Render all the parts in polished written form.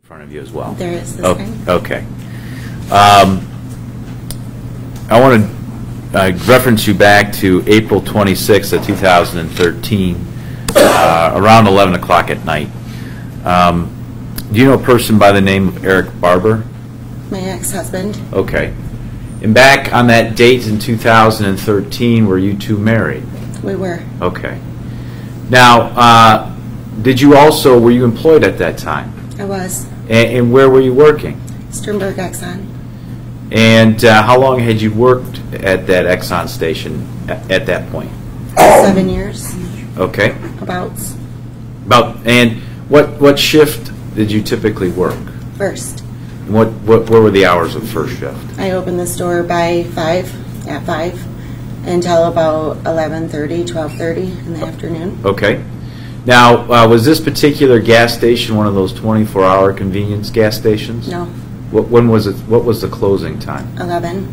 in front of you as well. There is this time. Okay. I want to reference you back to April 26th of 2013, around 11 o'clock at night. Do you know a person by the name of Eric Barber? My ex-husband. Okay. And back on that date in 2013, were you two married? We were. Okay. Now, were you employed at that time? I was. And where were you working? Sternberg Exxon. And how long had you worked at that Exxon station at that point? 7 years. Okay. And what shift did you typically work? first. And what were the hours of first shift? I opened the store at 5, until about 11:30, 12:30 in the afternoon. Okay. Now, was this particular gas station one of those 24-hour convenience gas stations? No. When was it? What was the closing time? 11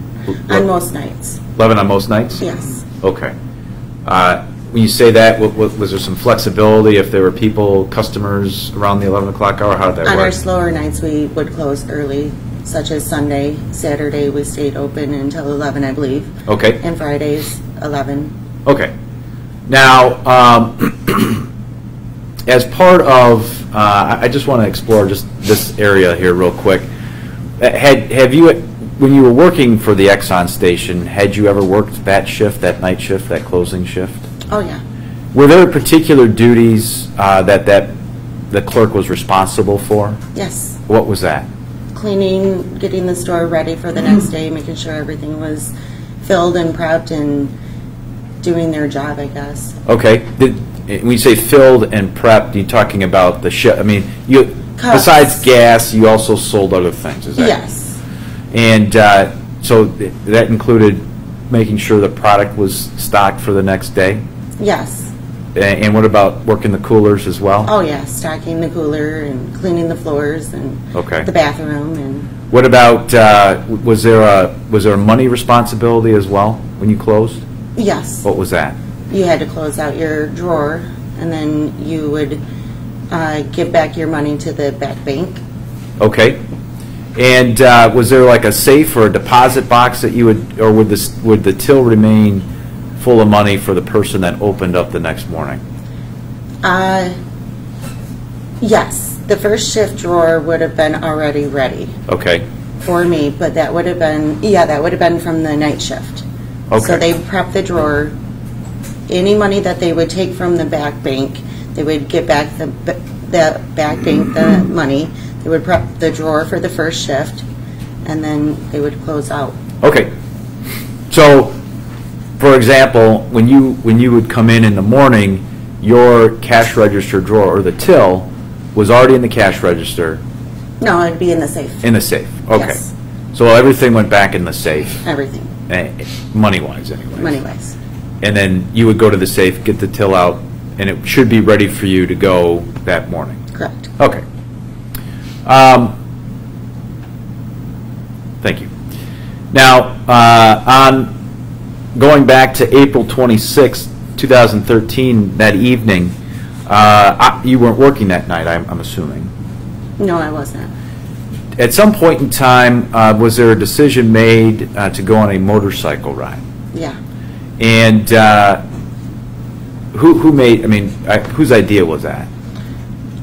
on most nights. 11 on most nights? Yes. Okay. When you say that, was there some flexibility if there were customers around the 11 o'clock hour? How did that work? On our slower nights, we would close early, such as Sunday. Saturday, we stayed open until 11, I believe. Okay. And Fridays, 11. Okay. Now, as part of, I just want to explore just this area here real quick. Have you, when you were working for the Exxon station, had you ever worked that shift, that night shift, that closing shift? Oh, yeah. Were there particular duties that the clerk was responsible for? Yes. What was that? Cleaning, getting the store ready for the next day, making sure everything was filled and prepped, and doing their job, I guess. Okay. When you say filled and prepped, you're talking about the shift. I mean, besides gas, you also sold other things, is that? Yes. And so that included making sure the product was stocked for the next day? Yes. And what about working the coolers as well? Oh, yeah, stocking the cooler and cleaning the floors and the bathroom. And what about, was there a money responsibility as well when you closed? yes. What was that? You had to close out your drawer, and then you would give back your money to the back bank. Okay. And was there like a safe or a deposit box that you would, or would the till remain full of money for the person that opened up the next morning? Yes. The first shift drawer would have been already ready. Okay. For me, but that would have been from the night shift. Okay. So they prepped the drawer. Any money that they would take from the back bank, they would give back the back bank the money. They would prep the drawer for the first shift, and then they would close out. Okay. So, for example, when you would come in the morning, your cash register drawer, or the till, was already in the cash register. No, it'd be in the safe. In the safe. Okay. Yes. So everything went back in the safe. Everything. Money-wise, anyway. Money-wise. And then you would go to the safe, get the till out, and it should be ready for you to go that morning. Correct. Okay. Thank you. Now, on going back to April 26, 2013, that evening, you weren't working that night, I'm assuming. No, I wasn't. At some point in time, was there a decision made to go on a motorcycle ride? Yeah. And whose idea was that?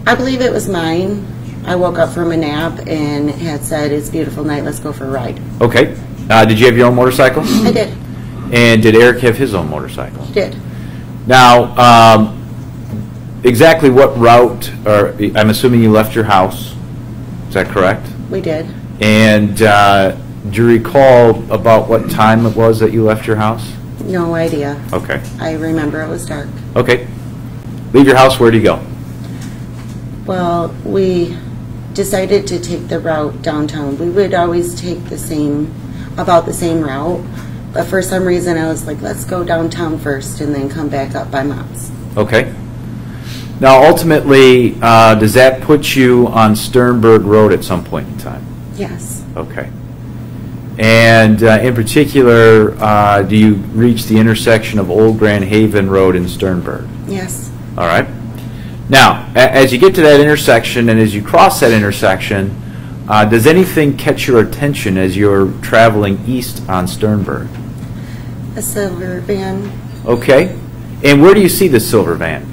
I believe it was mine. I woke up from a nap and had said, "It's a beautiful night, let's go for a ride." Okay. Did you have your own motorcycle? I did. And did Eric have his own motorcycle? He did. Now, exactly what route, or I'm assuming you left your house, is that correct? We did. And do you recall about what time it was that you left your house? No idea. Okay. I remember it was dark. Okay. Leave your house, where do you go? Well, we decided to take the route downtown. We would always take about the same route, but for some reason I was like, let's go downtown first and then come back up by Mom's. Okay. Now, ultimately, does that put you on Sternberg Road at some point in time? Yes. Okay. And in particular, do you reach the intersection of Old Grand Haven Road and Sternberg? Yes. All right. Now, as you get to that intersection and as you cross that intersection, does anything catch your attention as you're traveling east on Sternberg? A silver van. Okay. And where do you see the silver van?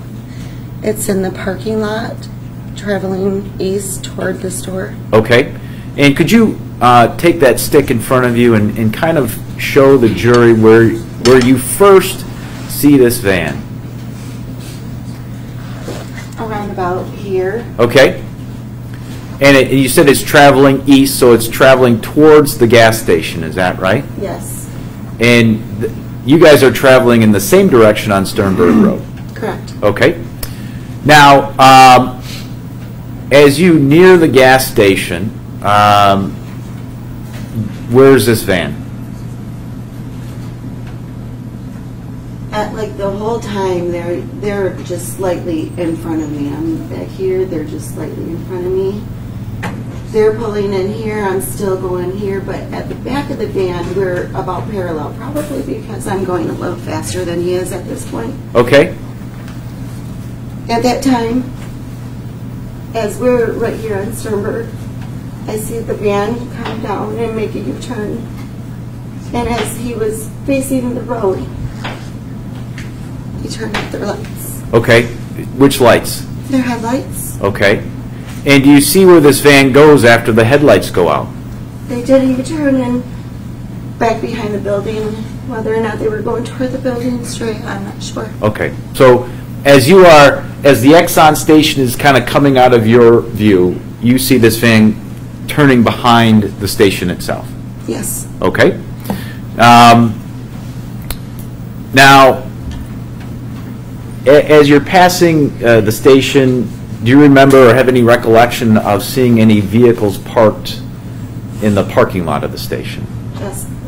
It's in the parking lot, traveling east toward the store. Okay. And could you take that stick in front of you and kind of show the jury where you first see this van? Around about here. Okay. And you said it's traveling east, so it's traveling towards the gas station, is that right? Yes. And you guys are traveling in the same direction on Sternberg Road? Correct. Okay. Now, as you near the gas station, where's this van? At like the whole time, they're just slightly in front of me. I'm back here, they're just slightly in front of me. They're pulling in here, I'm still going here, but at the back of the van, we're about parallel, probably because I'm going a little faster than he is at this point. Okay. At that time, as we're right here on Sternberg, I see the van come down and make a U-turn. And as he was facing the road, he turned off their lights. Okay. Which lights? Their headlights. Okay. And do you see where this van goes after the headlights go out? They did a U-turn and back behind the building. Whether or not they were going toward the building straight, I'm not sure. Okay. So as the Exxon station is kind of coming out of your view, you see this van turning behind the station itself? Yes. Okay. Now, as you're passing the station, do you remember or have any recollection of seeing any vehicles parked in the parking lot of the station?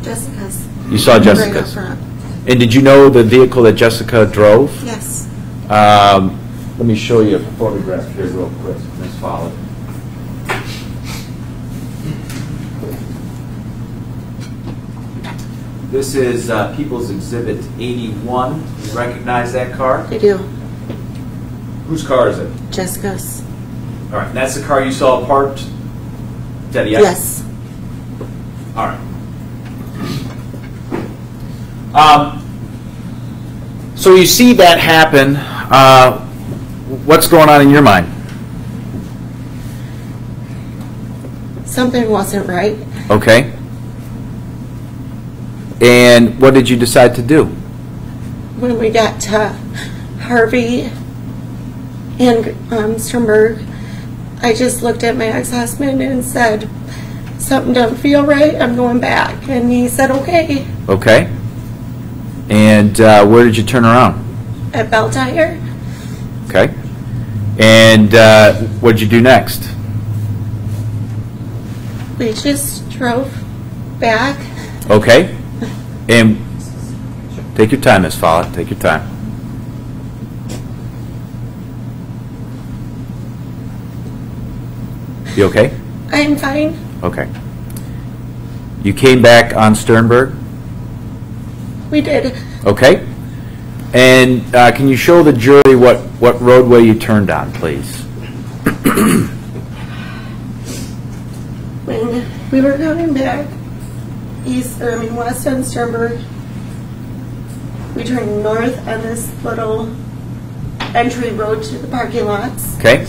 Jessica's. You saw Jessica's? Right up front. And did you know the vehicle that Jessica drove? Yes. Let me show you a photograph here real quick, Ms. Follett. This is People's Exhibit 81. You recognize that car? I do. Whose car is it? Jessica's. All right, and that's the car you saw parked? Is that a yes? Yes. All right. So you see that happen. What's going on in your mind? Something wasn't right. Okay. And what did you decide to do? When we got to Harvey and Sternberg, I just looked at my ex-husband and said, something doesn't feel right, I'm going back. And he said, okay. Okay. And where did you turn around? At Bell Tire. Okay. And what did you do next? We just drove back. Okay. And take your time, Ms. Follett. Take your time. You okay? I'm fine. Okay. You came back on Sternberg? We did. Okay. And can you show the jury what roadway you turned on, please? When we were coming back west on Sternberg, we turned north on this little entry road to the parking lots. Okay.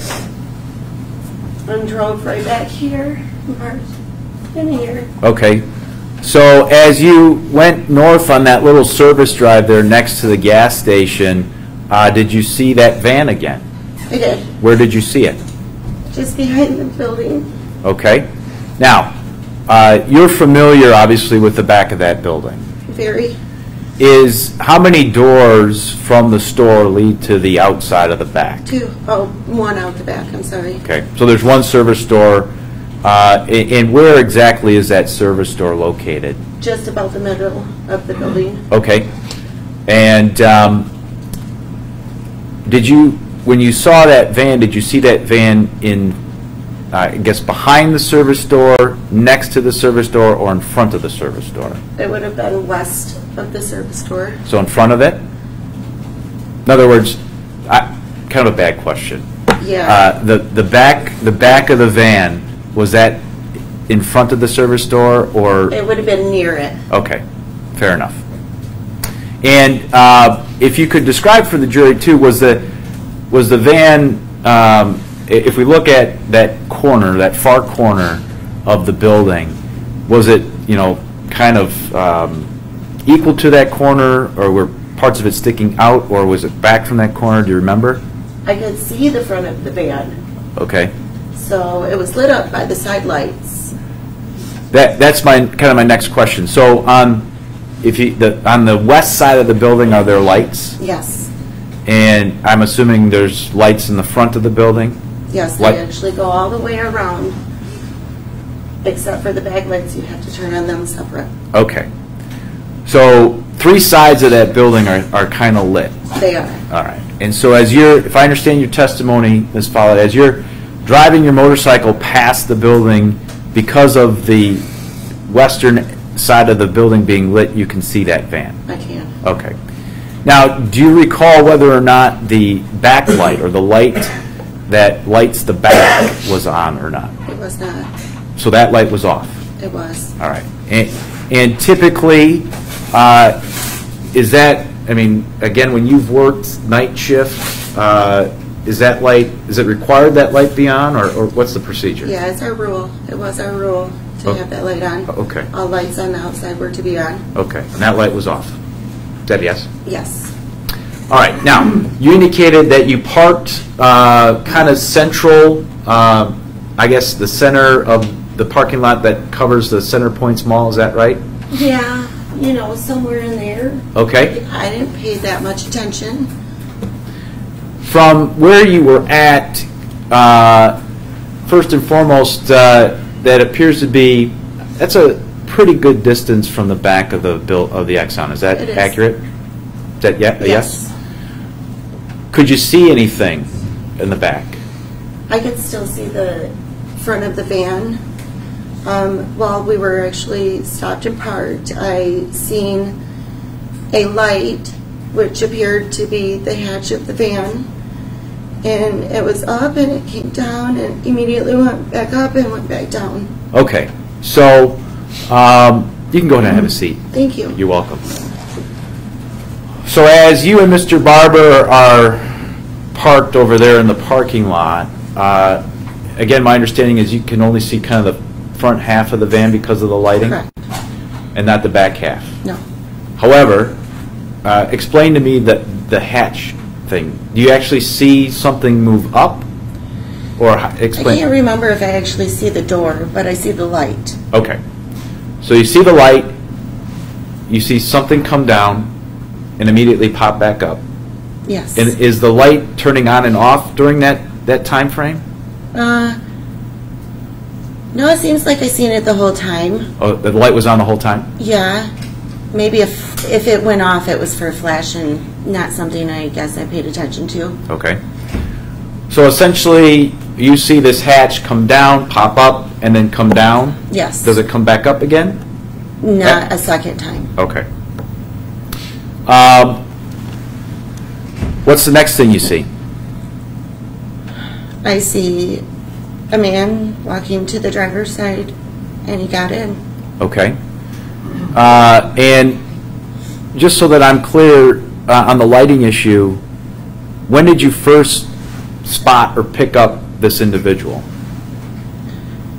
And drove right back here and parked in here. Okay. So as you went north on that little service drive there next to the gas station, did you see that van again? I did. Where did you see it? Just behind the building. Okay. Now, you're familiar, obviously, with the back of that building. Very. How many doors from the store lead to the outside of the back? Two. Oh, one out the back, I'm sorry. Okay. So there's one service store. And where exactly is that service store located? Just about the middle of the building. Okay. And when you saw that van, did you see that van in, I guess, behind the service store, next to the service door, or in front of the service door? It would have been west of the service store. So in front of it? In other words, kind of a bad question. Yeah. The back of the van, was that in front of the service door, or? It would have been near it. Okay, fair enough. And if you could describe for the jury too, was the van, if we look at that corner, that far corner of the building, was it, kind of equal to that corner, or were parts of it sticking out, or was it back from that corner? Do you remember? I could see the front of the van. Okay. So it was lit up by the side lights. That's my next question. So on the west side of the building, are there lights? Yes. And I'm assuming there's lights in the front of the building? Yes, they actually go all the way around, except for the back lights. You have to turn on them separate. Okay. So 3 sides of that building are kind of lit. They are. All right. And so if I understand your testimony, Ms. Follett, as you're driving your motorcycle past the building, because of the western side of the building being lit, you can see that van? I can. Okay. Now, do you recall whether or not the backlight or the light that lights the back was on or not? It was not. So that light was off? It was. All right. And typically, is that, again, when you've worked night shift, is it required that light be on, or what's the procedure? Yeah, it's our rule. It was our rule to have that light on. Okay. All lights on the outside were to be on. Okay. And that light was off? Is that yes? Yes. All right. Now, you indicated that you parked kind of central, I guess the center of the parking lot that covers the Center Points Mall. Is that right? Yeah, somewhere in there. Okay. I didn't pay that much attention. From where you were at, first and foremost, that appears to be, that's a pretty good distance from the back of the Exxon. Is that accurate? Is that yes? Could you see anything in the back? I could still see the front of the van. While we were actually stopped and parked, I seen a light which appeared to be the hatch of the van, and it was up and it came down and immediately went back up and went back down. Okay, so you can go ahead and have a seat. Thank you. You're welcome. So as you and Mr. Barber are parked over there in the parking lot, again, my understanding is you can only see kind of the front half of the van because of the lighting? Correct. And not the back half? No. However, explain to me the hatch thing. Do you actually see something move up? Or explain. I can't remember if I actually see the door, but I see the light. Okay. So you see the light, you see something come down and immediately pop back up. Yes. And is the light turning on and off during that time frame? No, it seems like I seen it the whole time. Oh, the light was on the whole time? Yeah. Maybe if it went off, it was for flashing, not something I guess I paid attention to. Okay. So essentially, you see this hatch come down, pop up, and then come down? Yes. Does it come back up again? Not a second time. Okay. What's the next thing you see? I see a man walking to the driver's side, and he got in. Okay. And just so that I'm clear on the lighting issue, when did you first spot or pick up this individual?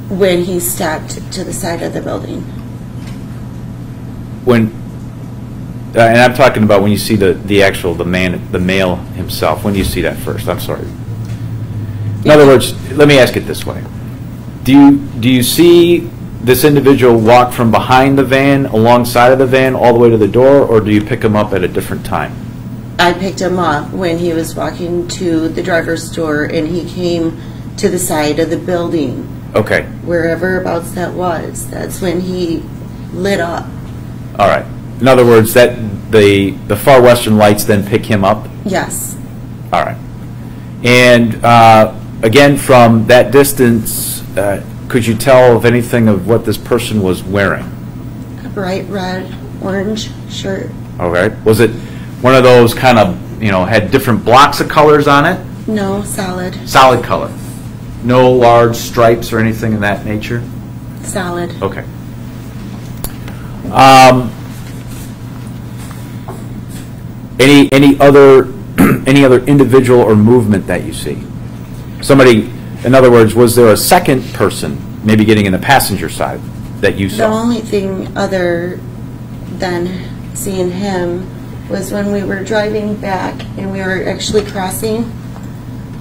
When he stepped to the side of the building. When, and I'm talking about when you see the male himself. When do you see that first? I'm sorry. In other words, let me ask it this way: Do you see this individual walk from behind the van, alongside of the van, all the way to the door, or do you pick him up at a different time? I picked him up when he was walking to the driver's door, and he came to the side of the building. Okay. Wherever abouts that was, that's when he lit up. All right. In other words, that the far western lights then pick him up? Yes. All right. And again, from that distance, could you tell of anything of what this person was wearing? A bright red, orange shirt. All right. Was it one of those kind of, had different blocks of colors on it? No, solid. Solid color. No large stripes or anything of that nature? Solid. Okay. Any other any other individual or movement that you see? Somebody, in other words, was there a second person maybe getting in the passenger side that you The saw? only thing other than seeing him was when we were driving back and we were actually crossing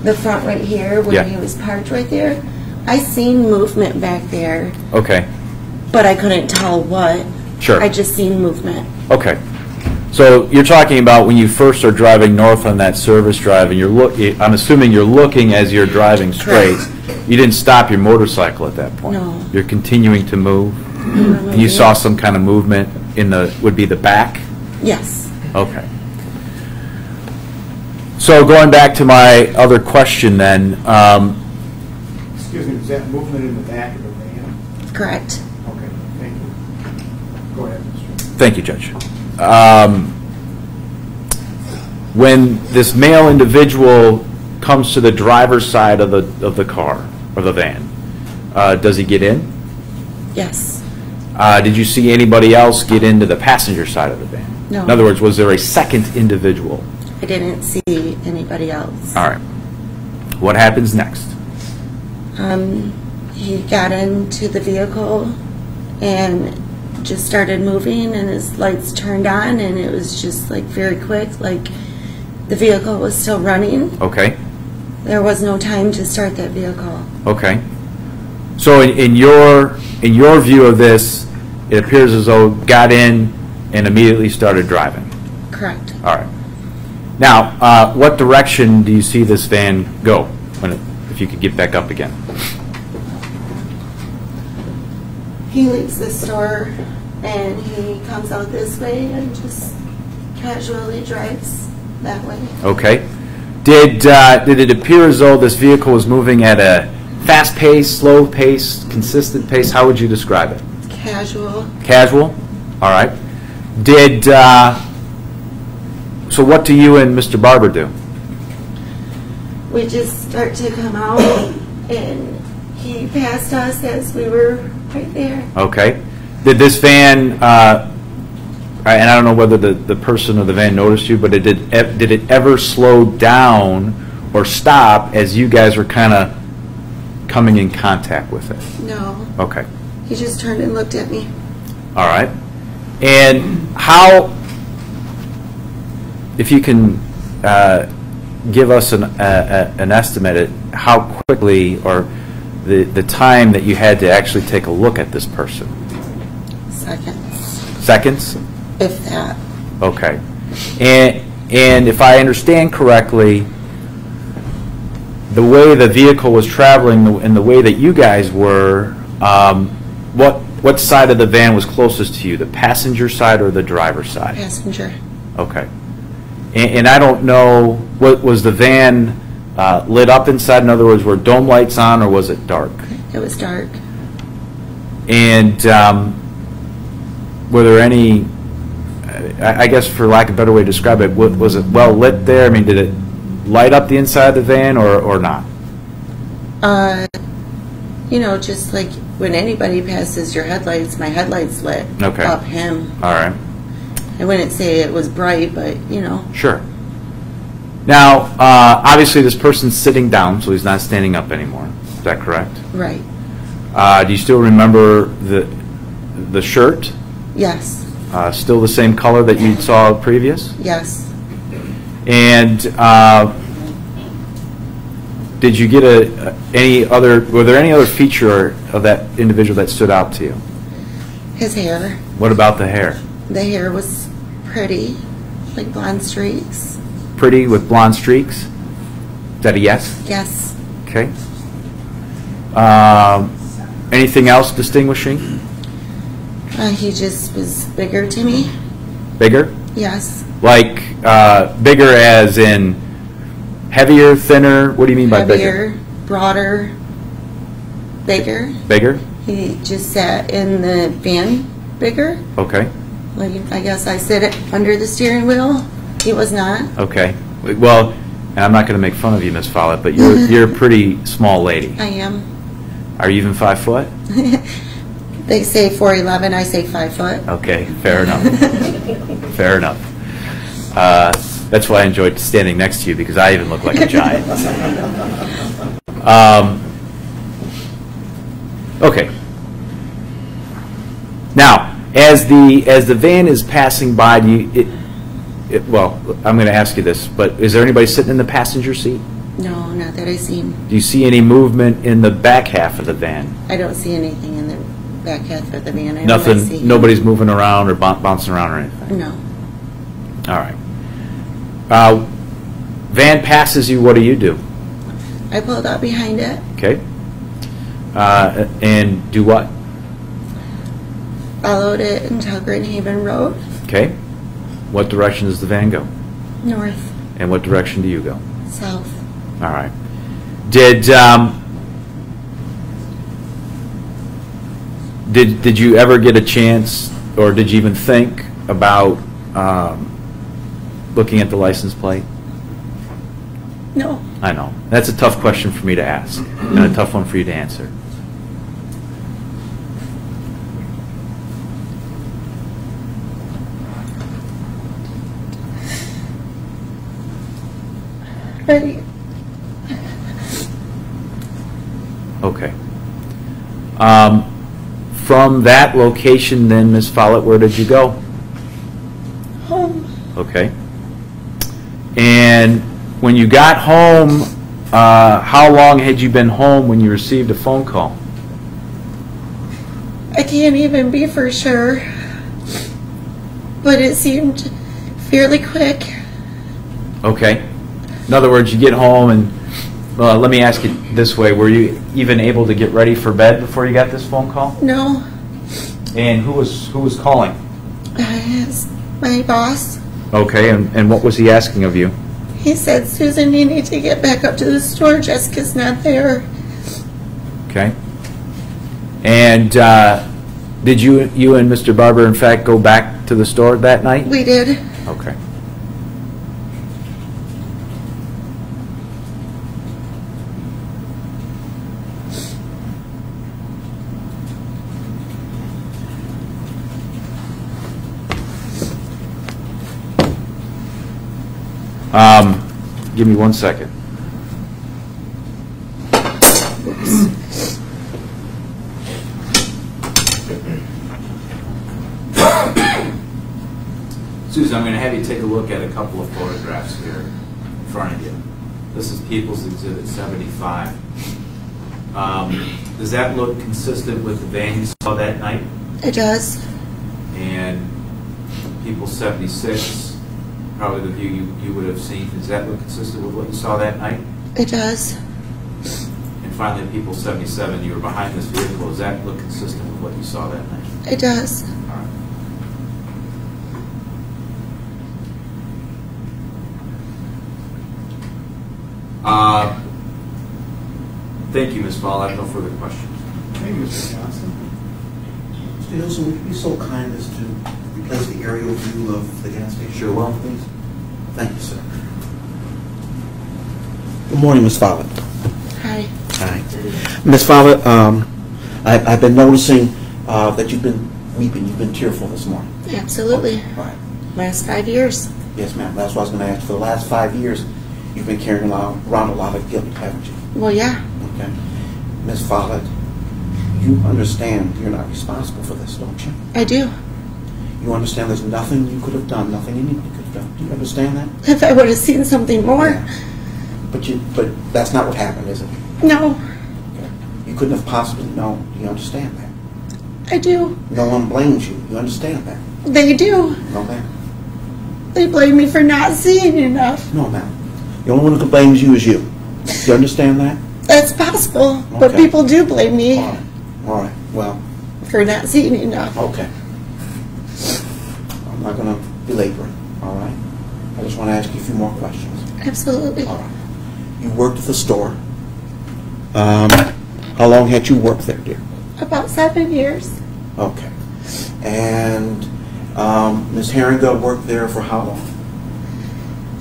the front right here where Yeah. he was parked right there. I seen movement back there, Okay. but I couldn't tell what. Sure. I just seen movement. Okay. So you're talking about when you first are driving north on that service drive, and I'm assuming you're looking as you're driving straight. Correct. You didn't stop your motorcycle at that point? No. You're continuing to move? And you saw some kind of movement would be the back? Yes. Okay. So going back to my other question then, Excuse me, is that movement in the back of the van? Correct. Okay, thank you. Go ahead, Mr. thank you, Judge. When this male individual comes to the driver's side of the car, or the van, does he get in? Yes. Did you see anybody else get into the passenger side of the van? No. In other words, was there a second individual? I didn't see anybody else. All right. What happens next? He got into the vehicle and just started moving, and his lights turned on, and it was just like very quick, like the vehicle was still running. Okay. There was no time to start that vehicle. Okay. So in your view of this, it appears as though got in and immediately started driving. Correct. All right. Now, what direction do you see this van go? If you could get back up again. He leaves the store and he comes out this way and just casually drives that way. Okay. Did it appear as though this vehicle was moving at a fast pace, slow pace, consistent pace? How would you describe it? Casual. Casual? All right. So what do you and Mr. Barber do? We just start to come out and he passed us as we were right there. Okay. Did this van, and I don't know whether the person or the van noticed you, but did it ever slow down or stop as you guys were kind of coming in contact with it? No. Okay. He just turned and looked at me. All right. And how, if you can give us an estimate at how quickly or the time that you had to actually take a look at this person? Seconds. Seconds? If that. Okay. And if I understand correctly, the way the vehicle was traveling and the way that you guys were, what side of the van was closest to you, the passenger side or the driver's side? Passenger. Okay. And I don't know, was the van lit up inside? In other words, were dome lights on or was it dark? It was dark. And were there any, I guess for lack of a better way to describe it, was it well lit there? I mean, did it light up the inside of the van or not? Just like when anybody passes your headlights, my headlights lit Okay. up him. All right. I wouldn't say it was bright, but Sure. Now, obviously this person's sitting down, so he's not standing up anymore. Is that correct? Right. Do you still remember the shirt? Yes. Still the same color that you saw previous? Yes. And did you get were there any other feature of that individual that stood out to you? His hair. What about the hair? The hair was pretty, like blonde streaks. Pretty with blonde streaks? Is that a yes? Yes. Okay. Anything else distinguishing? He just was bigger to me. Bigger? Yes. Like bigger as in heavier, thinner? What do you mean by bigger? Heavier, broader, bigger. Bigger? He just sat in the van bigger. Okay. Like I guess I sit under the steering wheel. He was not. Okay. Well, and I'm not going to make fun of you, Miss Follett, but you're a pretty small lady. I am. Are you even 5 foot? They say 4'11", I say 5 foot. Okay, fair enough. Fair enough. That's why I enjoyed standing next to you, because I even look like a giant. Okay. Now, as the van is passing by, well, I'm going to ask you this, but is there anybody sitting in the passenger seat? No, not that I seen. Do you see any movement in the back half of the van? I don't see anything in the back half of the van. I see Nothing. Nobody's moving around or bouncing around or anything. No. All right. Van passes you. What do? I pulled out behind it. Okay. And do what? Followed it until Grand Haven Road. Okay. What direction does the van go? North. And what direction do you go? South. All right. Did you ever get a chance, or did you even think about looking at the license plate? No. I know. That's a tough question for me to ask, and a tough one for you to answer. Ready? Okay. From that location, then, Ms. Follett, where did you go? Home. Okay. And when you got home, how long had you been home when you received a phone call? I can't even be for sure, but it seemed fairly quick. Okay. In other words, you get home and, let me ask you this way, were you even able to get ready for bed before you got this phone call? No. And who was calling? It's my boss. Okay, and what was he asking of you? He said, Susan, you need to get back up to the store. Jessica's not there. Okay. And did you and Mr. Barber, in fact, go back to the store that night? We did. Okay. Give me 1 second. Susan, I'm going to have you take a look at a couple of photographs here in front of you. This is People's Exhibit 75. Does that look consistent with the van you saw that night? It does. And People's 76, probably the view you would have seen. Does that look consistent with what you saw that night? It does. And finally, People's 77, you were behind this vehicle. Does that look consistent with what you saw that night? It does. All right. Thank you, Ms. Fall. I have no further questions. Thank you, Mr. Johnson. Mr. Nielsen, would you be so kind as to replace the aerial view of the gas station? Sure will. Please. Thank you, sir. Good morning, Ms. Follett. Hi. Hi. Ms. Follett, I've been noticing that you've been weeping, you've been tearful this morning. Absolutely. Okay. Right. Last 5 years. Yes, ma'am. That's what I was going to ask. For the last 5 years, you've been carrying around a lot of guilt, haven't you? Well, yeah. Okay. Ms. Follett, you understand you're not responsible for this, don't you? I do. You understand there's nothing you could have done, nothing anybody could have done. Do you understand that? If I would have seen something more. Yeah. But that's not what happened, is it? No. Okay. You couldn't have possibly known. Do you understand that? I do. No one blames you. You understand that? They do. No, ma'am. They blame me for not seeing enough. No, ma'am. The only one who blames you is you. Do you understand that? That's possible, but Okay. people do blame me All right. All right. Well, for not seeing enough. okay. I'm not going to belabor it. All right. I just want to ask you a few more questions. Absolutely. All right. You worked at the store. How long had you worked there, dear? About 7 years. Okay. And Ms. Herringa worked there for how long?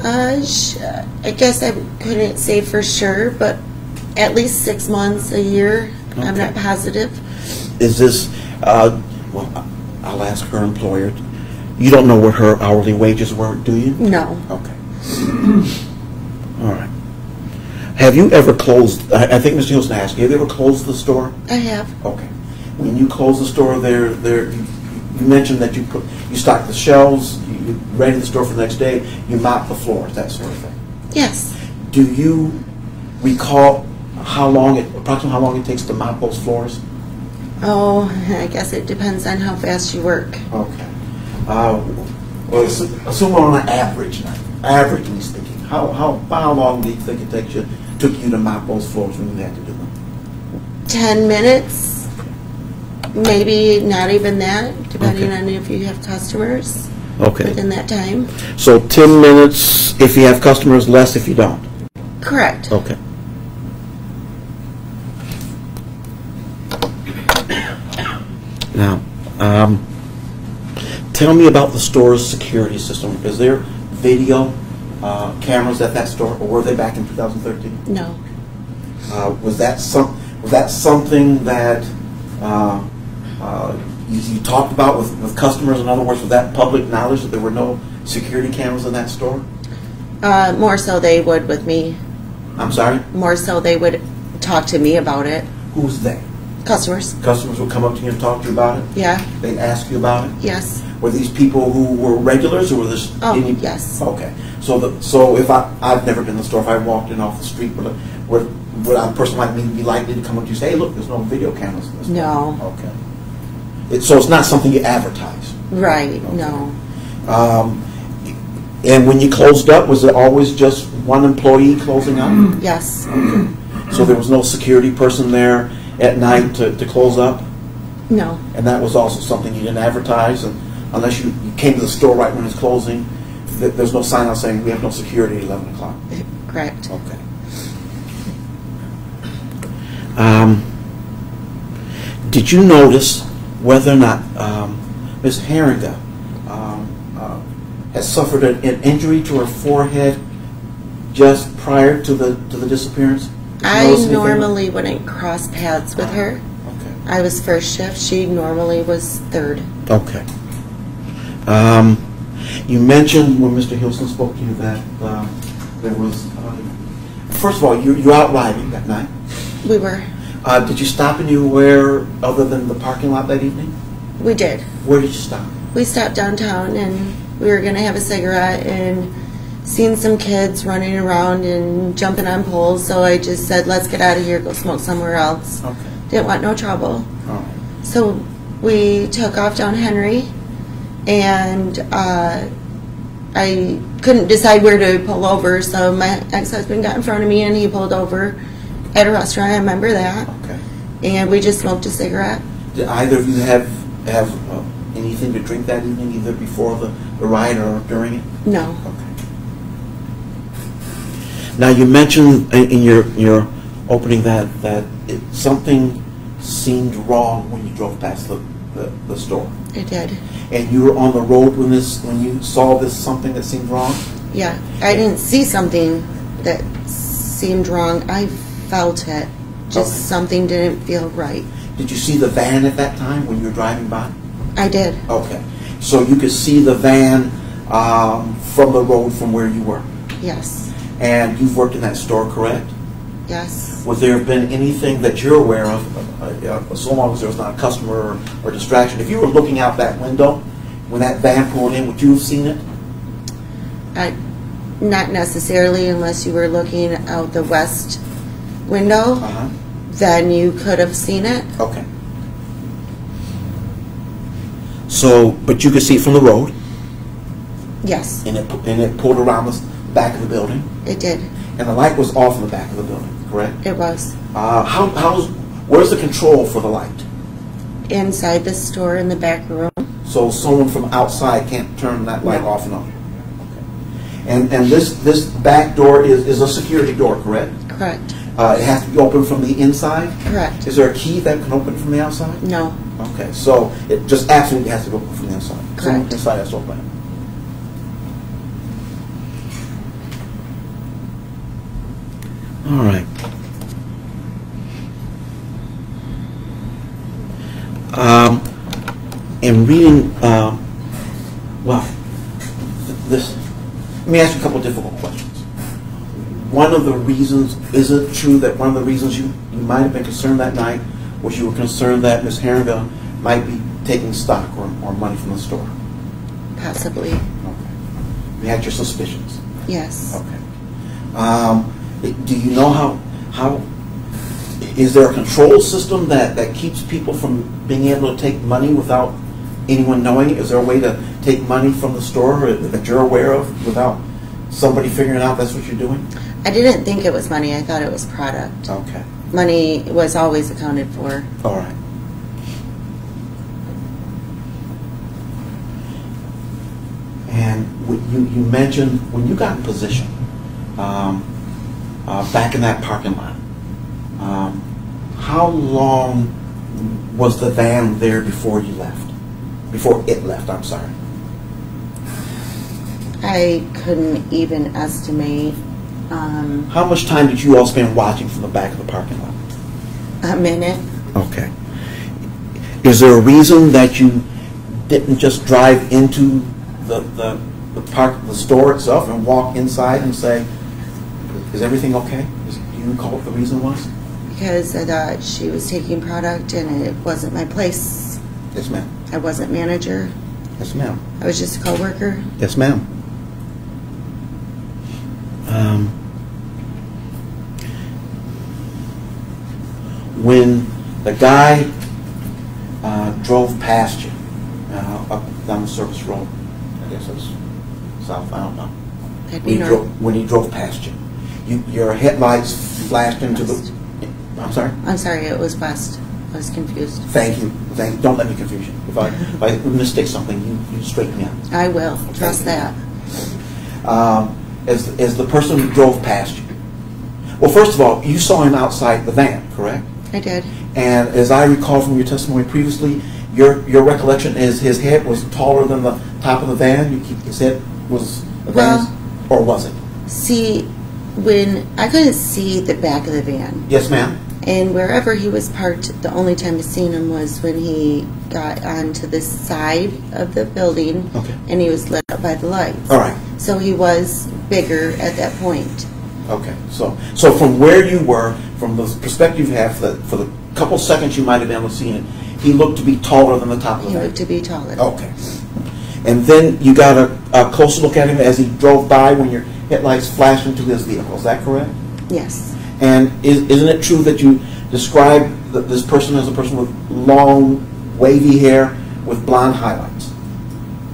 I guess I couldn't say for sure, but at least 6 months, a year. I'm not Okay. positive. Is this, well, I'll ask her employer. You don't know what her hourly wages were, do you? No. Okay. All right. Have you ever closed, I think Mr. Houston asked you, have you ever closed the store? I have. Okay. When you close the store you mentioned that you stock the shelves, you ready the store for the next day, you mop the floors, that sort of thing. Yes. Do you recall approximately how long it takes to mop those floors? Oh, I guess it depends on how fast you work. Okay. Well, assume we're on an average now. Averagely speaking, how long do you think it took you to mop those floors when you had to do them? 10 minutes. Maybe not even that, depending Okay. on if you have customers Okay. within that time. So 10 minutes if you have customers, less if you don't. Correct. Okay. Now, tell me about the store's security system. Is there video cameras at that store, or were they back in 2013? No. Was that something that you talked about with customers? In other words, was that public knowledge that there were no security cameras in that store? More so they would with me. I'm sorry? More so they would talk to me about it. Who's they? Customers. Customers would come up to you and talk to you about it? Yeah. They'd ask you about it? Yes. Were these people who were regulars, or were this? Oh, yes. Okay. So if I've never been in the store, if I walked in off the street, would a person like me be likely to come up to you and say, hey, look, there's no video cameras in this store? No. Okay. So it's not something you advertise? Right. Okay. No. And when you closed up, was it always just one employee closing up? Yes. Okay. So there was no security person there at night to close up? No. And that was also something you didn't advertise, and unless you came to the store right when it's closing, there's no sign out saying we have no security at 11 o'clock. Correct. Okay. Did you notice whether or not Ms. Herringa has suffered an injury to her forehead just prior to the disappearance? Did you I notice anything? normally wouldn't cross paths with her. Okay. I was first shift. She normally was third. Okay. You mentioned when Mr. Hilson spoke to you that there was, first of all, you out riding that night. We were. Did you stop anywhere other than the parking lot that evening? We did. Where did you stop? We stopped downtown and we were going to have a cigarette and seen some kids running around and jumping on poles. So I just said, let's get out of here, go smoke somewhere else. Okay. Didn't want no trouble. All right. So we took off down Henry, and I couldn't decide where to pull over, so my ex-husband got in front of me and he pulled over at a restaurant. I remember that. Okay. And we just smoked a cigarette. Did either of you have anything to drink that evening, either before the ride or during it? No. Okay. Now you mentioned in your opening that something seemed wrong when you drove past the store. It did. And you were on the road when you saw something that seemed wrong? Yeah. I didn't see something that seemed wrong. I felt it. Just Okay. something didn't feel right. Did you see the van at that time when you were driving by? I did. Okay. So you could see the van from the road from where you were? Yes. And you've worked in that store, correct? Yes. Would there have been anything that you're aware of, so long as there was not a customer or distraction? If you were looking out that window when that van pulled in, would you have seen it? Not necessarily, unless you were looking out the west window. Uh-huh. Then you could have seen it. Okay. So, but you could see it from the road, Yes, and it pulled around the back of the building, it did. and the light was off in the back of the building, correct? It was. Where's the control for the light? Inside the store in the back room. So someone from outside can't turn that light No. off and on? Okay. And this back door is a security door, correct? Correct. It has to be open from the inside? Correct. Is there a key that can open from the outside? No. Okay, so it just absolutely has to be open from the inside? Someone Correct. inside has to open it? All right. In reading, well, this, let me ask you a couple of difficult questions. One of the reasons, is it true that one of the reasons you might have been concerned that night was you were concerned that Ms. Herringville might be taking stock or money from the store? Possibly. Okay. You had your suspicions? Yes. Okay. Do you know how is there a control system that keeps people from being able to take money without anyone knowing it? Is there a way to take money from the store that you're aware of without somebody figuring out that's what you're doing? I didn't think it was money. I thought it was product. Okay. Money was always accounted for. All right. And you mentioned when you got in position back in that parking lot, how long was the van there before you left? Before it left, I'm sorry. I couldn't even estimate. How much time did you all spend watching from the back of the parking lot? A minute. Okay. Is there a reason that you didn't just drive into the store itself and walk inside and say, is everything okay? Do you recall what the reason was? Because I thought she was taking product and it wasn't my place. Yes, ma'am. I wasn't manager. Yes, ma'am. I was just a co-worker. Yes, ma'am. When the guy drove past you up down the service road, I guess it's south, I don't know. When he drove past you, your headlights flashed into the... I'm sorry? I'm sorry, it was west. I was confused. Thank you. Don't let me confuse you. If I mistake something, you straighten me out. I will. Trust that. As the person who drove past you, well, first of all, you saw him outside the van, correct? I did. And as I recall from your testimony previously, your recollection is his head was taller than the top of the van. His head was advanced, or was it? See, when I couldn't see the back of the van. Yes, ma'am. And wherever he was parked, the only time I seen him was when he got onto the side of the building, okay, and he was lit up by the lights. All right. So he was bigger at that point. Okay. So from where you were, from the perspective you have, for the couple seconds you might have been able to see it, he looked to be taller than the top of the He van. looked to be taller. Okay. And then you got a closer look at him as he drove by when your headlights flashed into his vehicle. Is that correct? Yes. And isn't it true that you described this person as a person with long, wavy hair with blonde highlights?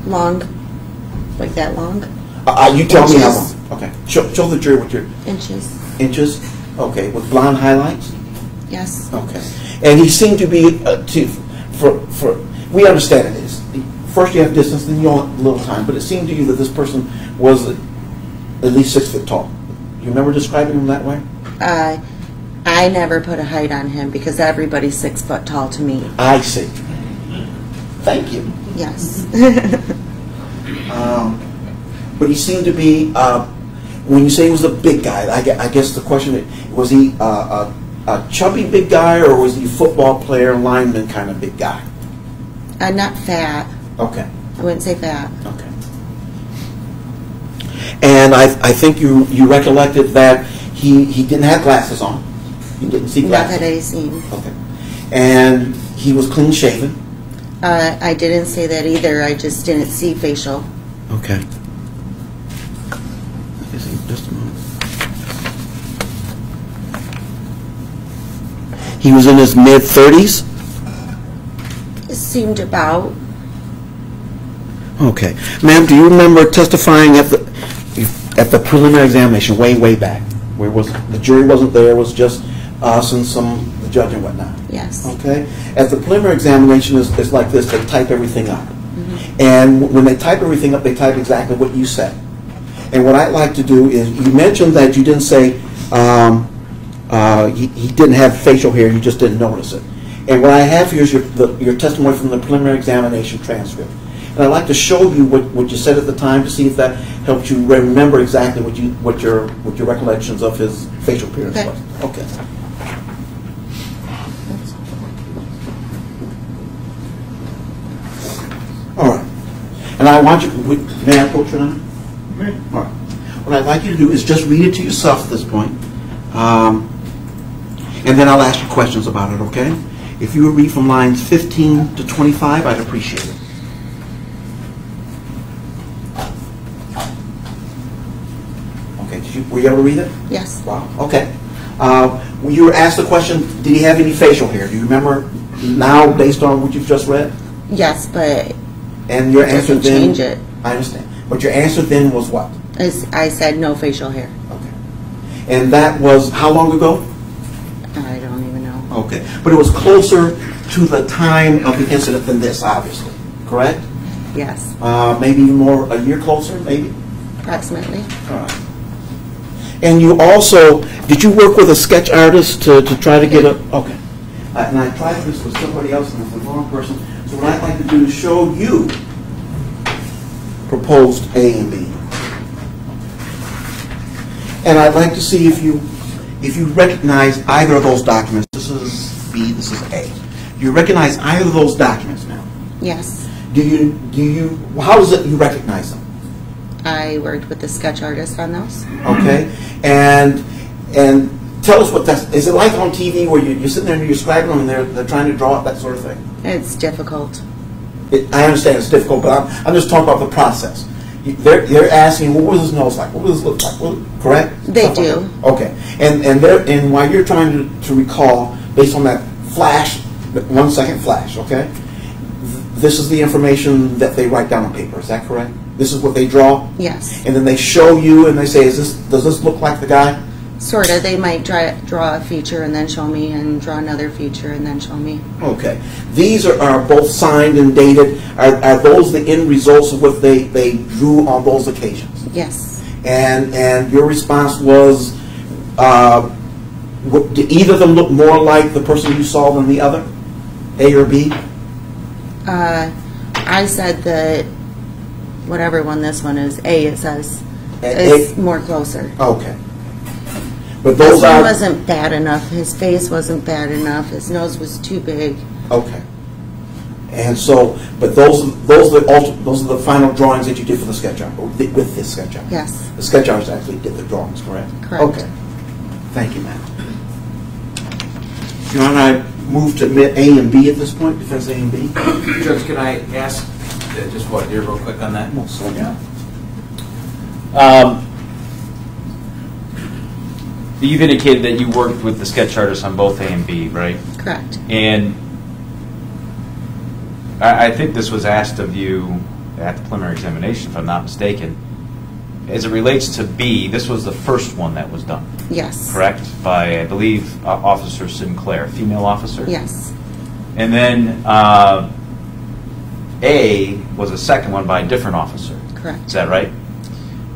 Long? Like that long? You tell me how Inches. long. Okay. Show the jury what your... Inches. Inches? Okay. With blonde highlights? Yes. Okay. And he seemed to be, we understand it is. First you have distance, then you have a little time. But it seemed to you that this person was at least 6 foot tall. Do you remember describing him that way? I never put a height on him because everybody's 6 foot tall to me. I see. Thank you. Yes. But he seemed to be, when you say he was a big guy, I guess the question is, was he a chubby big guy, or was he a football player, lineman kind of big guy? Not fat. Okay. I wouldn't say fat. Okay. And I think you recollected that he didn't have glasses on. You didn't see glasses. Not that I seen. Okay. And he was clean shaven. I didn't say that either. I just didn't see facial. Okay. Just a moment. He was in his mid-30s? It seemed about. Okay. Ma'am, do you remember testifying at the preliminary examination way back, where the jury wasn't there, it was just us and the judge and whatnot? Yes. Okay. As the preliminary examination is like this, they type everything up. Mm-hmm. And when they type everything up, they type exactly what you said. And what I'd like to do is, you mentioned that you didn't say he didn't have facial hair, you just didn't notice it. And what I have here is your testimony from the preliminary examination transcript. And I'd like to show you what you said at the time to see if that helps you remember exactly what your recollections of his facial appearance Okay. was. Okay. All right. And I want you, may I approach your name? All right. What I'd like you to do is just read it to yourself at this point. And then I'll ask you questions about it, okay? If you would read from lines 15 to 25, I'd appreciate it. Okay, were you able to read it? Yes. Wow, okay. When you were asked the question, did he have any facial hair? Do you remember now, based on what you've just read? Yes, but And your it answer doesn't then... change it. I understand. But your answer then was what? I said no facial hair. Okay. And that was how long ago? I don't even know. Okay. But it was closer to the time of the incident than this, obviously. Correct? Yes, Maybe even more, a year closer, maybe? approximately. All right. And you also, did you work with a sketch artist to try to get a, okay. And I tried this with somebody else and it's the wrong person. So what I'd like to do is show you proposed A and B. And I'd like to see if you recognize either of those documents. This is B, this is A. Do you recognize either of those documents now? Yes, How does it you recognize them? I worked with the sketch artist on those. Okay, and tell us what that's. Is it like on TV where you're sitting there and you're scribbling and they're trying to draw up that sort of thing? It's difficult. I understand it's difficult, but I'm just talking about the process. They're asking, what was his nose like? What does this look like? Correct? They do. Okay, and while you're trying to recall based on that flash, 1 second flash, okay? This is the information that they write down on paper. Is that correct? This is what they draw? Yes. And then they show you and they say, does this look like the guy? Sort of. They might draw a feature and then show me, and draw another feature and then show me. Okay. These are both signed and dated. Are those the end results of what they drew on those occasions? Yes. And your response was, did either of them look more like the person you saw than the other? A or B? I said that whatever one this one is, A, it says, A- is more closer. Okay. But This those one are... wasn't bad enough. His face wasn't bad enough. His nose was too big. Okay. And so, but those are the final drawings that you did for the sketch art, with this sketch art? Yes. The sketch artist actually did the drawings, correct? Correct. Okay. Thank you, ma'am. Your Honor, I move to admit A and B at this point, defense A and B. Judge, can I ask just what, real quick on that? Slow down. You've indicated that you worked with the sketch artist on both A and B, right? Correct. And I think this was asked of you at the preliminary examination, if I'm not mistaken. As it relates to B, this was the first one that was done, Yes. correct? By, I believe, Officer Sinclair, female officer? Yes. And then A was a second one by a different officer. Correct. Is that right?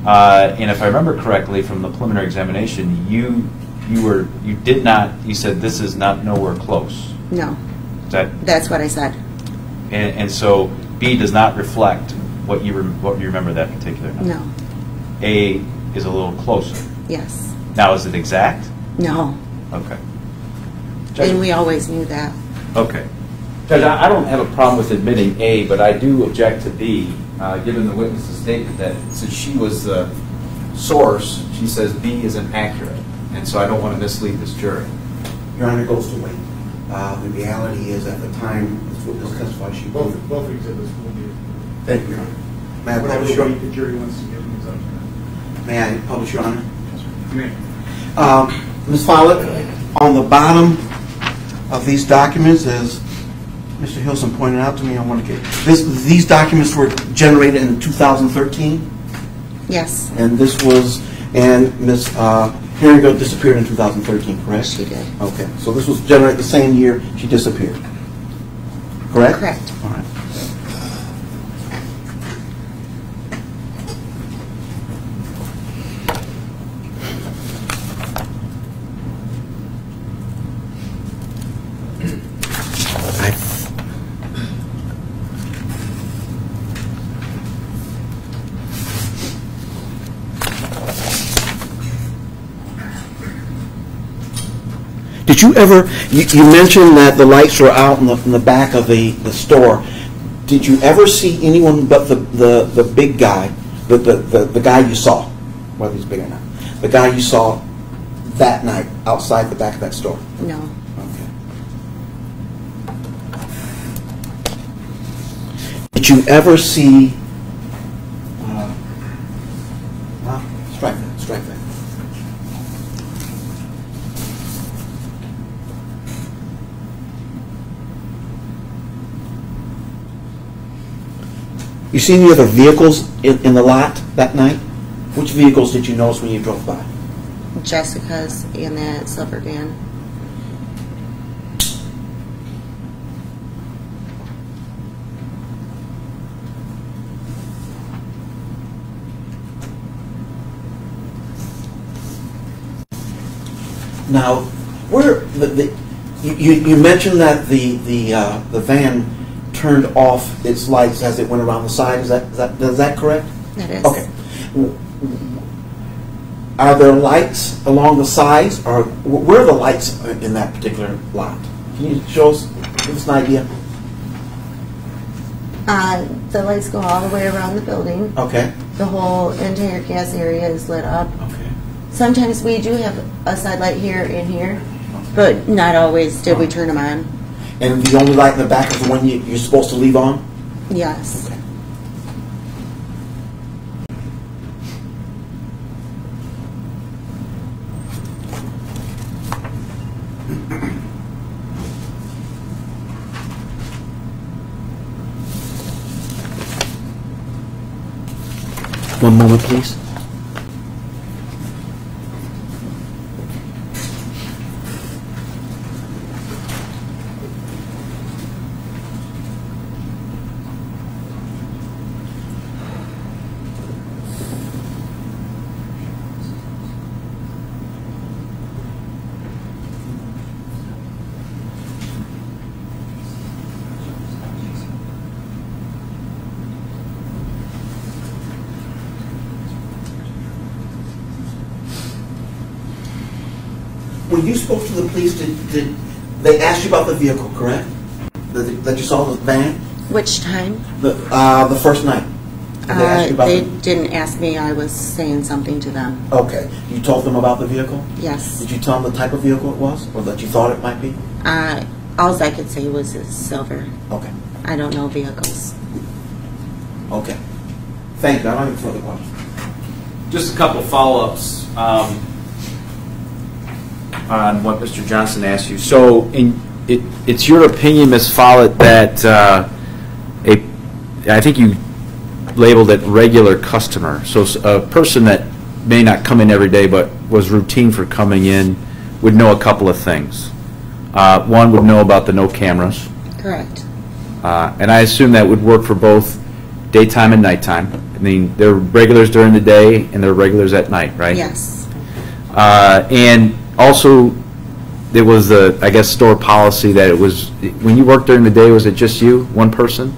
And if I remember correctly from the preliminary examination, you said this is not nowhere close. No. Is that, That's what I said. and so B does not reflect what you remember that particular number. No. A is a little closer. Yes. Now, is it exact? No. Okay. And we always knew that. Okay. Judge, I don't have a problem with admitting A, but I do object to B, given the witness's statement that since she was the source, she says B is inaccurate. And so I don't want to mislead this jury. Your Honor, goes to wait. The reality is at the time this witness testified, she Both exhibits will be. Thank you, Your Honor. May I Whatever publish, Your weight the jury wants to give them is up to them. May I publish, Your Honor? You may. Ms. Follett, on the bottom of these documents, as Mr. Hilson pointed out to me on one occasion, these documents were generated in 2013, Yes. and Ms. Herringo disappeared in 2013, correct? She did. Okay, so this was generated the same year she disappeared, correct? Correct. All right. Did you ever, you mentioned that the lights were out in the back of the store. Did you ever see anyone but the big guy, the guy you saw, whether he's big or not, the guy you saw that night outside the back of that store? No. Okay. Did you ever see, strike that. You see any other vehicles in the lot that night? Which vehicles did you notice when you drove by? Jessica's and that silver van. Now, where you mentioned that the van turned off its lights as it went around the side. Is that correct? That is. Okay. Are there lights along the sides, or where are the lights in that particular lot? Can you show us, give us an idea? The lights go all the way around the building. Okay. The whole entire gas area is lit up. Okay. Sometimes we do have a side light here and here, but not always did we turn them on. And the only light in the back is the one you're supposed to leave on? Yes. Okay. One moment, please. When you spoke to the police, did they ask you about the vehicle, correct? That you saw the van? Which time? The first night. Did they ask you about They didn't ask me. I was saying something to them. Okay. You told them about the vehicle? Yes. Did you tell them the type of vehicle it was, or that you thought it might be? All I could say was it's silver. Okay. I don't know vehicles. Okay. Thank you. I don't have any further questions. Just a couple of follow-ups on what Mr. Johnson asked you. So, it's your opinion, Ms. Follett, that I think you labeled it regular customer. So, a person that may not come in every day, but was routine for coming in, would know a couple of things. One would know about the no cameras. Correct. And I assume that would work for both daytime and nighttime. I mean, there are regulars during the day and there are regulars at night, right? Yes. And also, there was the, I guess, store policy that it was, when you worked during the day, was it just you, one person?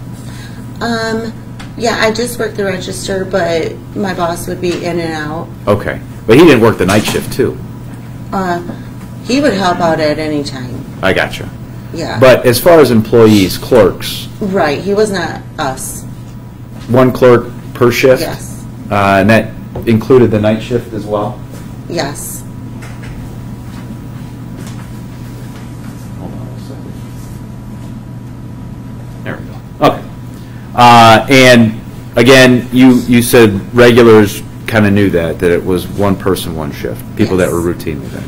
Yeah, I just worked the register, but my boss would be in and out. Okay. But he didn't work the night shift, too. He would help out at any time. I gotcha. Yeah. But as far as employees, clerks, Right, he was not us. one clerk per shift? Yes. And that included the night shift as well? Yes. Hold on a second. There we go. Okay. And again, you said regulars kind of knew that it was one person, one shift, people that Yes. were routinely there.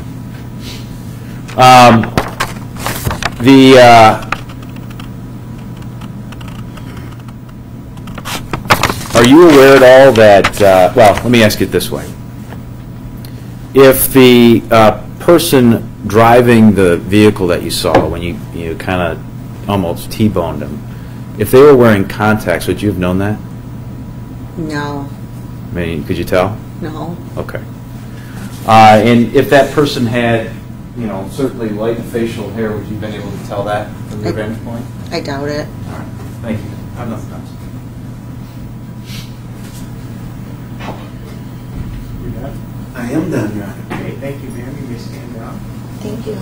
Are you aware at all that, well, let me ask it this way. If the person driving the vehicle that you saw when you kind of almost T-boned him, if they were wearing contacts, would you have known that? No. I mean, could you tell? No. Okay. And if that person had, certainly light facial hair, would you have been able to tell that from your vantage point? I doubt it. All right. Thank you. I have nothing else. You done? I am done, Your Honor. Okay, thank you, ma'am. You may stand down. Thank you.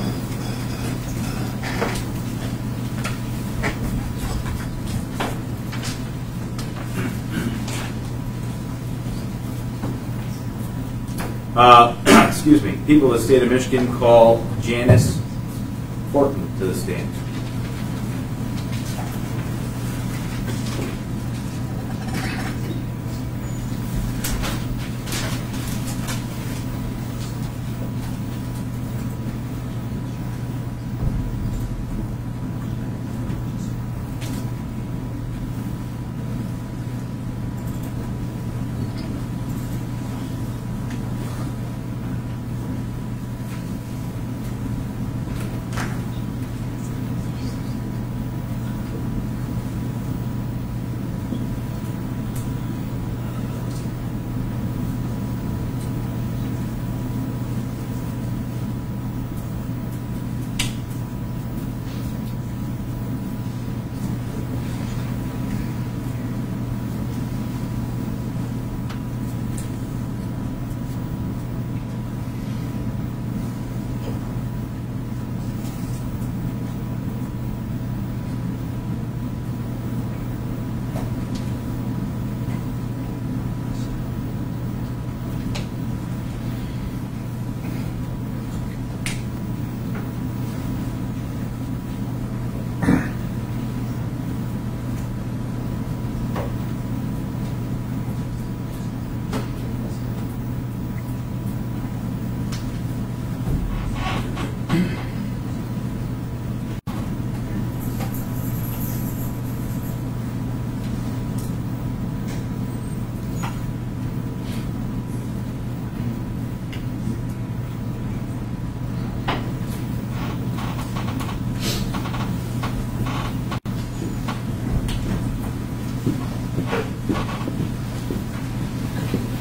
Excuse me. People of the state of Michigan call Janice Horton to the stand.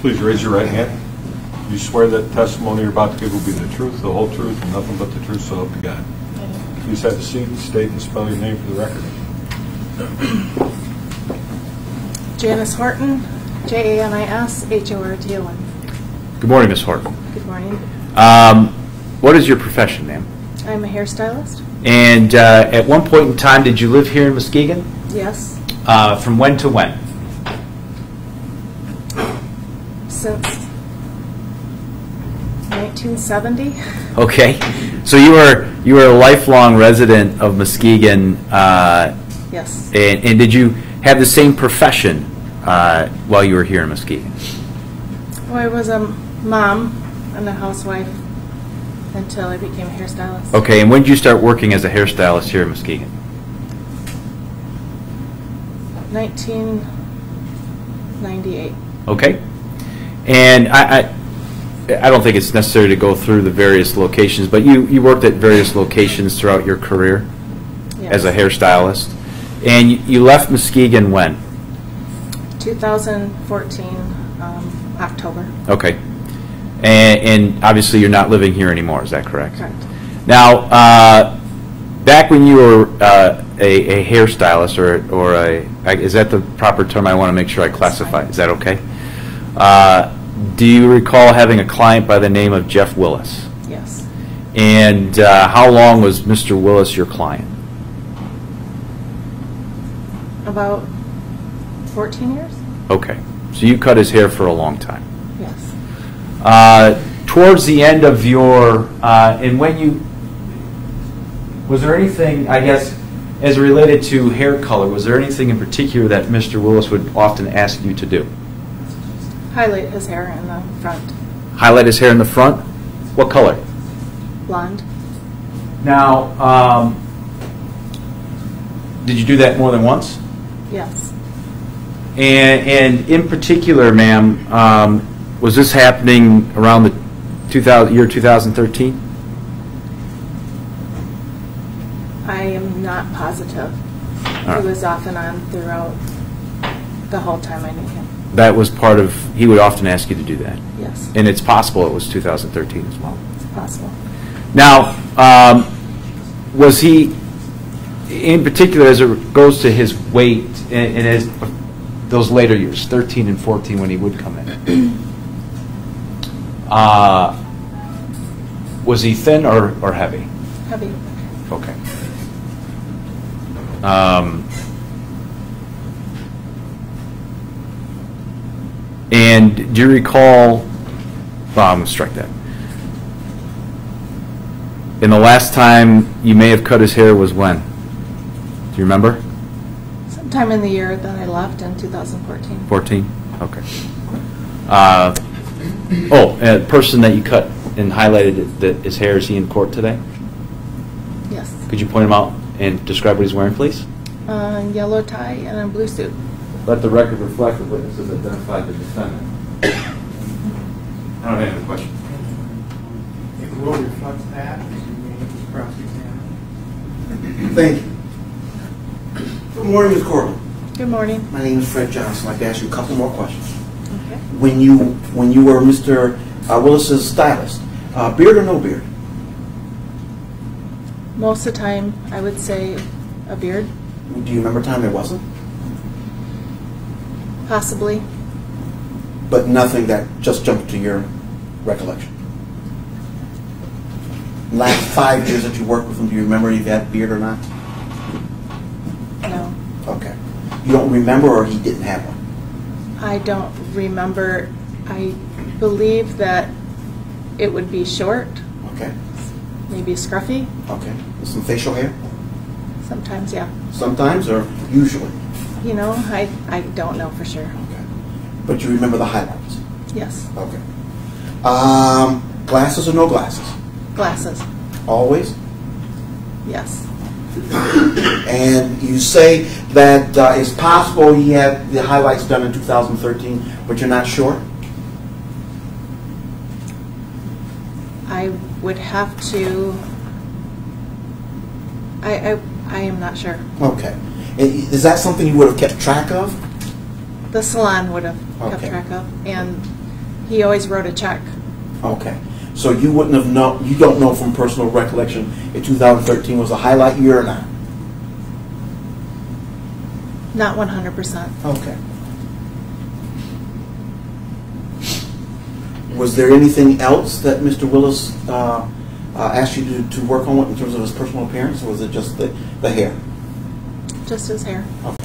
Please raise your right hand. You swear that the testimony you're about to give will be the truth, the whole truth, and nothing but the truth, so help you God. Please have a seat and state and spell your name for the record. Janice Horton, Janis Horton. Good morning, Ms. Horton. Good morning. What is your profession, ma'am? I'm a hairstylist. And at one point in time, did you live here in Muskegon? Yes, From when to when? since 1970. Okay, so you were a lifelong resident of Muskegon, Yes, and did you have the same profession while you were here in Muskegon? well, I was a mom and a housewife until I became a hairstylist. Okay, and when did you start working as a hairstylist here in Muskegon? 1998. Okay, and I don't think it's necessary to go through the various locations, but you worked at various locations throughout your career Yes. as a hairstylist, and you left Muskegon when? 2014, October. Okay, and obviously you're not living here anymore, is that correct? Correct. Now, back when you were a hairstylist, or is that the proper term? I want to make sure I classify. Is that okay? Do you recall having a client by the name of Jeff Willis? Yes, And how long was Mr. Willis your client? about 14 years. Okay, so you cut his hair for a long time. Yes. Towards the end of your, and when you, was there anything, I guess, as related to hair color, was there anything in particular that Mr. Willis would often ask you to do? Highlight his hair in the front. Highlight his hair in the front? What color? Blonde. Now, did you do that more than once? Yes. And in particular, ma'am, was this happening around the year 2013? I am not positive. right. He was off and on throughout the whole time I knew him. That was part of, he would often ask you to do that. Yes, And it's possible it was 2013 as well. it's possible. Now, was he, in particular, as it goes to his weight and as those later years, 13 and 14, when he would come in, was he thin or heavy? Heavy. Okay. And do you recall Well, I'm going to strike that. And the last time you may have cut his hair was when? Do you remember? Sometime in the year that I left in 2014. 14? Okay. A person that you cut and highlighted that his hair, is he in court today? Yes. Could you point him out and describe what he's wearing, please? Yellow tie and a blue suit. Let the record reflect the witnesses identified the defendant. I don't have any other questions. If the will reflects that, you may cross-examine. Thank you. Good morning, Ms. Corbin. Good morning. My name is Fred Johnson. I'd like to ask you a couple more questions. Okay. When you were Mr. Willis's stylist, beard or no beard? Most of the time, I would say a beard, Do you remember a time there wasn't? possibly. But nothing that just jumped to your recollection. Last 5 years that you worked with him, do you remember if he had a beard or not? No. Okay. You don't remember, or he didn't have one? I don't remember. I believe that it would be short, Okay. maybe scruffy. Okay. With some facial hair? Sometimes, yeah. Sometimes, or usually? You know, I don't know for sure. Okay. But you remember the highlights? Yes. Okay. Glasses or no glasses? Glasses. Always? Yes. And you say that it's possible he had the highlights done in 2013, but you're not sure? I would have to. I am not sure. Okay. Is that something you would have kept track of? The salon would have kept Okay. track of, and he always wrote a check. Okay. So you wouldn't have known, you don't know from personal recollection if 2013 was a highlight year or not? Not 100%. Okay. Was there anything else that Mr. Willis asked you to work on in terms of his personal appearance, or was it just the hair? Just his hair. Okay.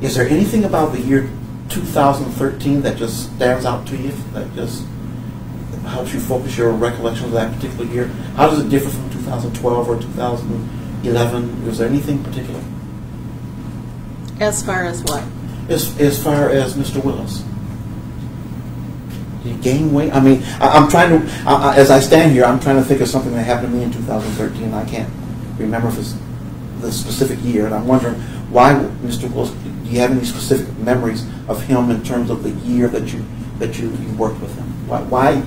Is there anything about the year 2013 that just stands out to you, that just helps you focus your recollection of that particular year? How does it differ from 2012 or 2011? Was there anything particular? As far as what? As far as Mr. Willis? Did he gain weight? I mean, I'm trying to, as I stand here, I'm trying to think of something that happened to me in 2013, and I can't remember if it's the specific year, and I'm wondering why, Mr. Willis, do you have any specific memories of him in terms of the year that you worked with him? Why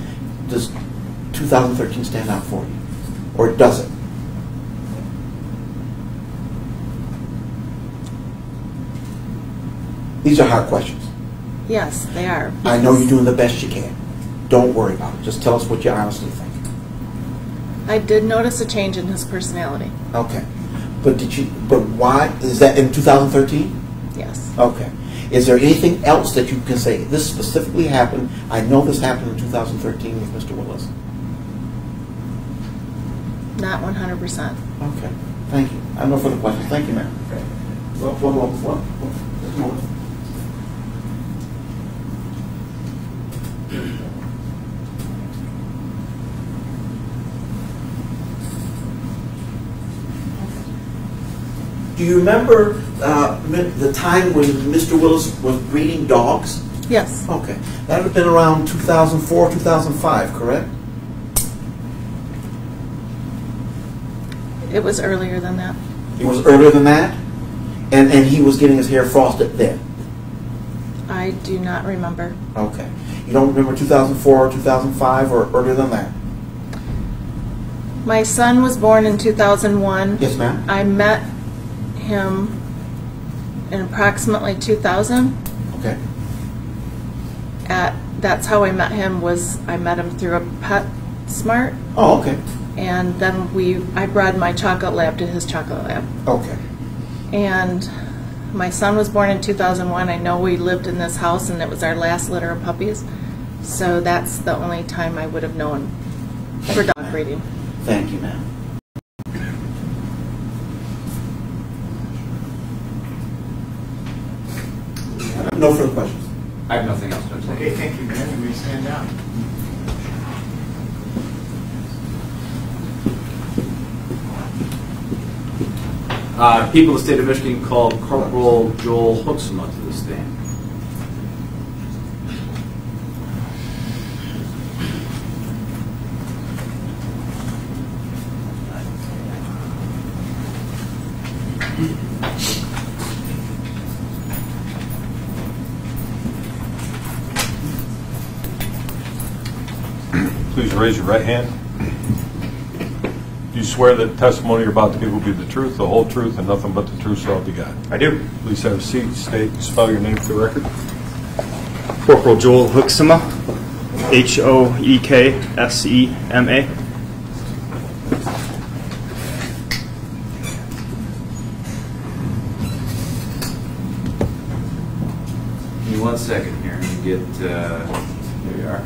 does 2013 stand out for you? Or does it? These are hard questions. Yes, they are. I know you're doing the best you can. Don't worry about it. Just tell us what you honestly think. I did notice a change in his personality. Okay. But why? Is that in 2013? Yes. Okay. Is there anything else that you can say, this specifically happened, I know this happened in 2013 with Mr. Willis? Not 100%. Okay. Thank you. I have no further questions. Thank you, ma'am. One more. Just a moment. Do you remember the time when Mr. Willis was breeding dogs? Yes. Okay. That would have been around 2004, 2005, correct? It was earlier than that. It was earlier than that? And he was getting his hair frosted then? I do not remember. Okay. You don't remember 2004 or 2005 or earlier than that? My son was born in 2001. Yes, ma'am. I met him in approximately 2000. Okay. That's how I met him. I met him through a PetSmart, Oh, okay. and then I bred my chocolate lab to his chocolate lab. Okay. And my son was born in 2001. I know we lived in this house, and it was our last litter of puppies. So that's the only time I would have known for dog breeding. Thank you, ma'am. No further questions. I have nothing else to say. Okay, thank you, man. You may stand down. People of the state of Michigan called Corporal Joel Hooksma to the stand. Please raise your right hand. Do you swear that the testimony you're about to give will be the truth, the whole truth, and nothing but the truth, so help you God? I do. Please have a seat, state, and spell your name for the record. Corporal Joel Hooksema, Hoeksema. Give me 1 second here and get, here you are.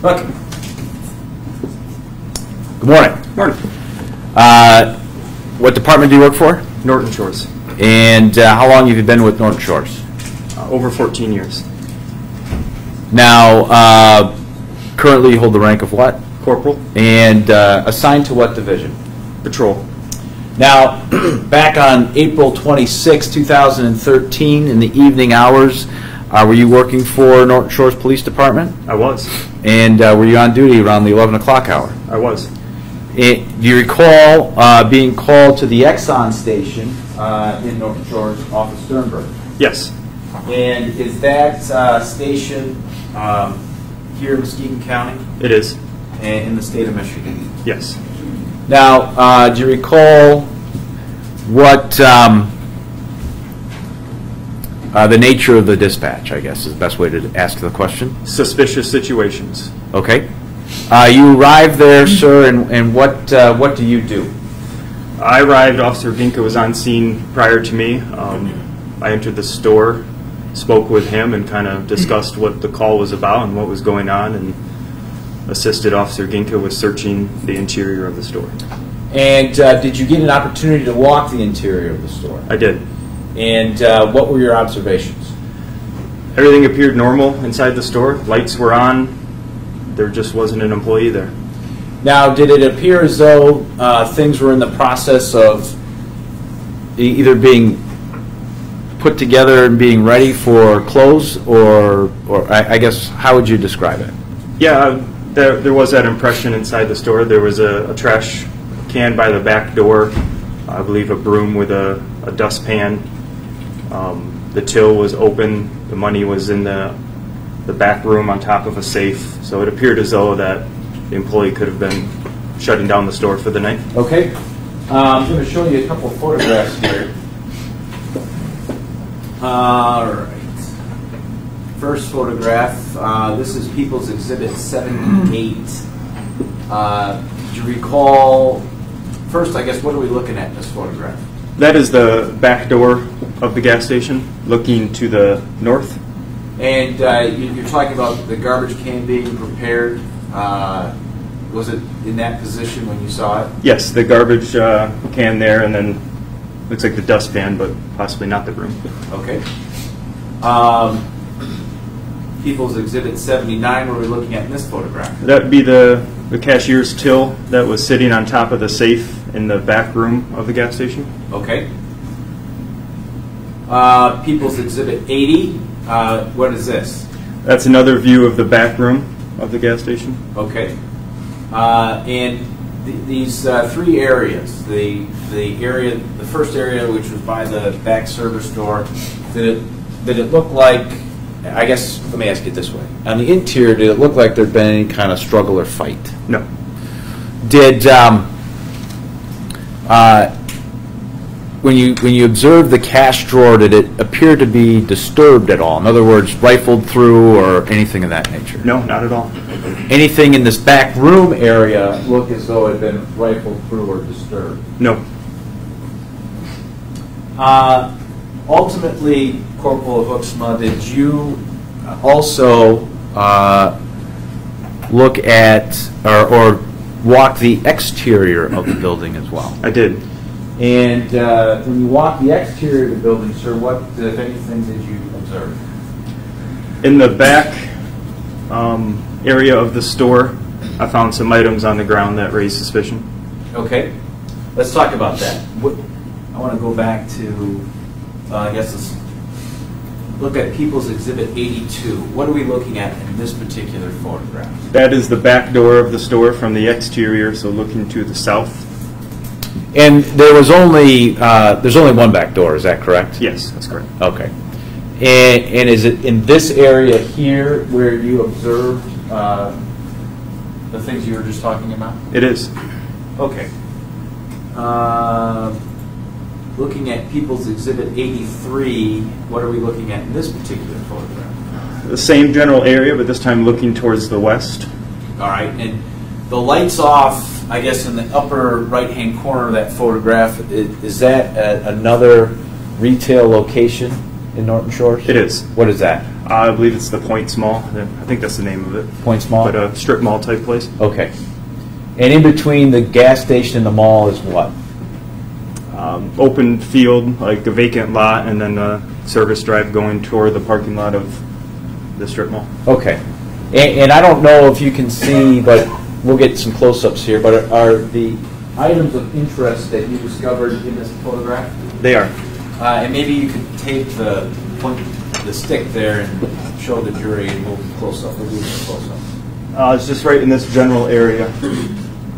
Okay. Good morning. Morning. What department do you work for? Norton Shores. And how long have you been with Norton Shores? Over 14 years. Now, currently you hold the rank of what? Corporal. And assigned to what division? Patrol. Now, back on April 26, 2013, in the evening hours, were you working for Norton Shores Police Department? I was. And were you on duty around the 11 o'clock hour? I was. Do you recall being called to the Exxon station in Norton Shores off of Sternberg? Yes. And is that station here in Muskegon County It is. and in the state of Michigan? Yes. Now, do you recall what the nature of the dispatch, I guess, is the best way to ask the question? Suspicious situations. Okay. You arrived there, sir, and what do you do? I arrived, Officer Vinka was on scene prior to me. I entered the store, spoke with him, and kind of discussed what the call was about and what was going on, and assisted Officer Ginka with searching the interior of the store. And did you get an opportunity to walk the interior of the store? I did. And what were your observations? Everything appeared normal inside the store. Lights were on. There just wasn't an employee there. Now, did it appear as though things were in the process of either being put together and being ready for close, or I guess, how would you describe it? Yeah, there was that impression inside the store. There was a trash can by the back door, I believe a broom with a dustpan. The till was open. The money was in the back room on top of a safe. So it appeared as though that the employee could have been shutting down the store for the night. Okay. I'm going to show you a couple of photographs here. All right. First photograph. This is People's Exhibit 78. Do you recall? First, I guess, what are we looking at in this photograph? That is the back door of the gas station, looking to the north. And you're talking about the garbage can being prepared. Was it in that position when you saw it? Yes, the garbage can there, and then looks like the dustpan, but possibly not the broom. Okay. People's Exhibit 79, what are we looking at in this photograph? That would be the cashier's till that was sitting on top of the safe in the back room of the gas station. Okay. People's Exhibit 80, what is this? That's another view of the back room of the gas station. Okay. And these three areas, the first area, which was by the back service door, did it look like, I guess, let me ask you this way. On the interior, did it look like there'd been any kind of struggle or fight? No. Did, when you observed the cash drawer, did it appear to be disturbed at all? In other words, rifled through or anything of that nature? No, not at all. Anything in this back room area look as though it had been rifled through or disturbed? No. Ultimately, Corporal Hooksma, did you also look at or walk the exterior of the building as well? I did. And when you walk the exterior of the building, sir, what, if anything, did you observe? In the back area of the store, I found some items on the ground that raised suspicion. Okay, let's talk about that. I want to go back to, I guess let's look at People's Exhibit 82. What are we looking at in this particular photograph? That is the back door of the store from the exterior, so looking to the south. And there was only, there's only one back door, is that correct? Yes, that's correct. Okay. And is it in this area here where you observed the things you were just talking about? It is. Okay. Looking at People's Exhibit 83, what are we looking at in this particular photograph? The same general area, but this time looking towards the west. All right, and the light's off, I guess, in the upper right-hand corner of that photograph. Is that another retail location in Norton Shores? It is. What is that? I believe it's the Point Mall. I think that's the name of it. Point Mall? But a strip mall type place. Okay. And in between the gas station and the mall is what? Open field, like a vacant lot, and then a service drive going toward the parking lot of the strip mall. Okay. And I don't know if you can see, but we'll get some close-ups here, but are the items of interest that you discovered in this photograph? They are. And maybe you could take the stick there and show the jury and move close up. We'll do some close up. It's just right in this general area.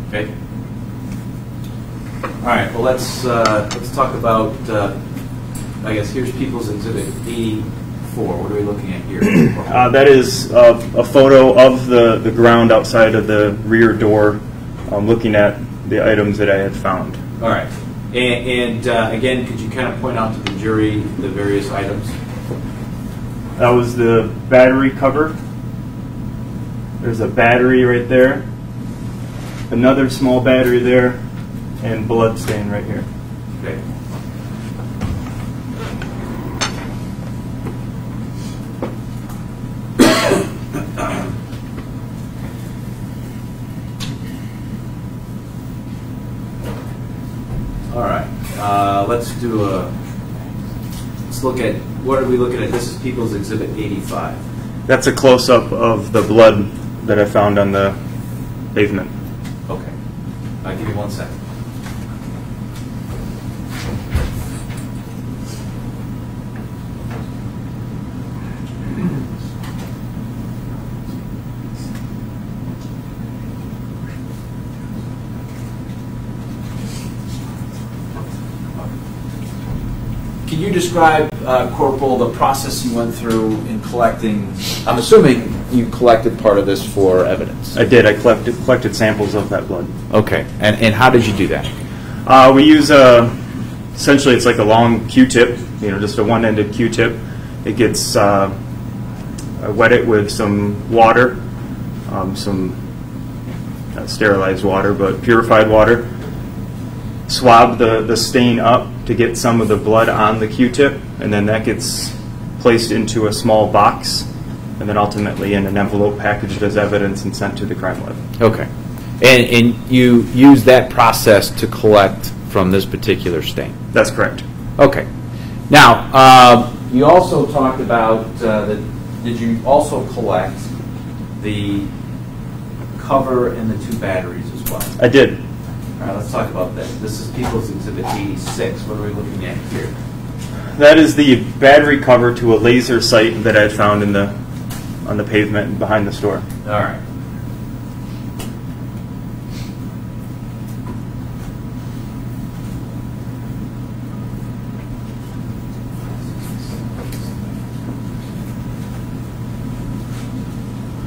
Okay. All right. Well, let's talk about. I guess here's People's Exhibit 84. What are we looking at here? That is a photo of the ground outside of the rear door, looking at the items that I had found. All right. And again, could you kind of point out to the jury the various items? That was the battery cover. There's a battery right there. Another small battery there. And blood stain right here. Okay. All right. Let's look at, what are we looking at? This is People's Exhibit 85. That's a close-up of the blood that I found on the pavement. Okay. I'll give you 1 second. Can you describe, Corporal, the process you went through in collecting? I'm assuming you collected part of this for evidence. I did. I collected samples of that blood. Okay. And how did you do that? We use essentially it's like a long Q-tip, just a one-ended Q-tip. It gets I wet it with some water, some not sterilized water, but purified water. Swab the stain up to get some of the blood on the Q-tip, and then that gets placed into a small box, and then ultimately in an envelope packaged as evidence and sent to the crime lab. Okay. And you use that process to collect from this particular stain? That's correct. Okay. Now, you also talked about, did you also collect the cover and the 2 batteries as well? I did. All right, let's talk about that. This is People's Exhibit 86. What are we looking at here? That is the battery cover to a laser sight that I had found on the pavement behind the store. All right.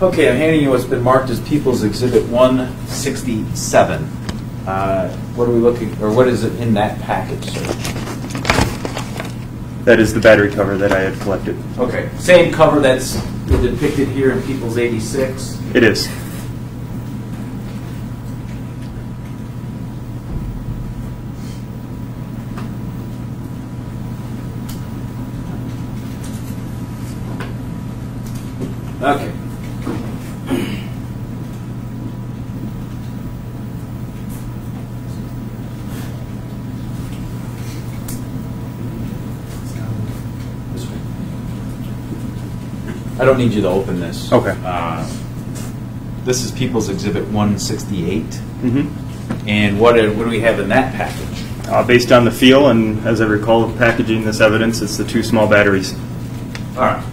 Okay, I'm handing you what's been marked as People's Exhibit 167. What are we looking, or what is it in that package, sir? That is the battery cover that I had collected. Okay, same cover that's depicted here in People's 86? It is. Okay. I don't need you to open this. Okay. This is People's Exhibit 168. Mm-hmm. And what do we have in that package? Based on the feel and as I recall of packaging this evidence, it's the 2 small batteries. All right.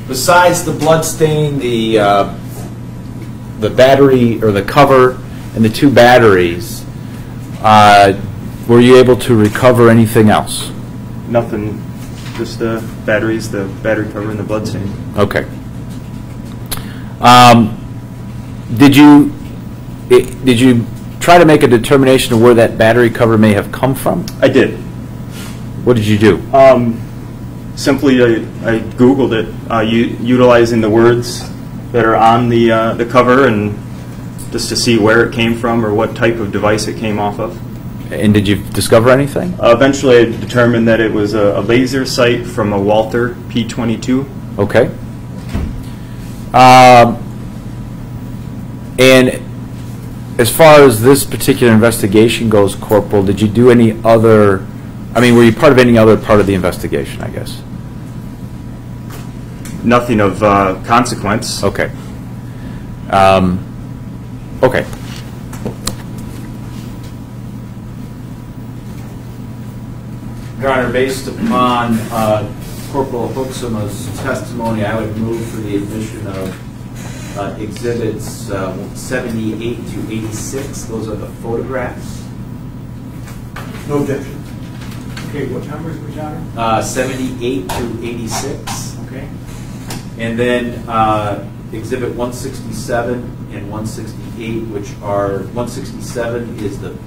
Besides the blood stain, the battery or the cover and the 2 batteries, were you able to recover anything else? Nothing, just the batteries, the battery cover, and the blood stain. Okay. Did you try to make a determination of where that battery cover may have come from? I did. What did you do? Simply, I Googled it, utilizing the words that are on the cover, and just to see where it came from or what type of device it came off of. And did you discover anything? Eventually, I determined that it was a laser sight from a Walther P22. Okay. And as far as this particular investigation goes, Corporal, did you do any other, were you part of any other part of the investigation, I guess? Nothing of consequence. Okay. Okay. Your Honor, based upon Corporal Hoeksema's testimony, I would move for the admission of Exhibits 78 to 86. Those are the photographs. No objection. Okay, what numbers, Your Honor? 78 to 86. Okay. And then Exhibit 167 and 168, which are, 167 is the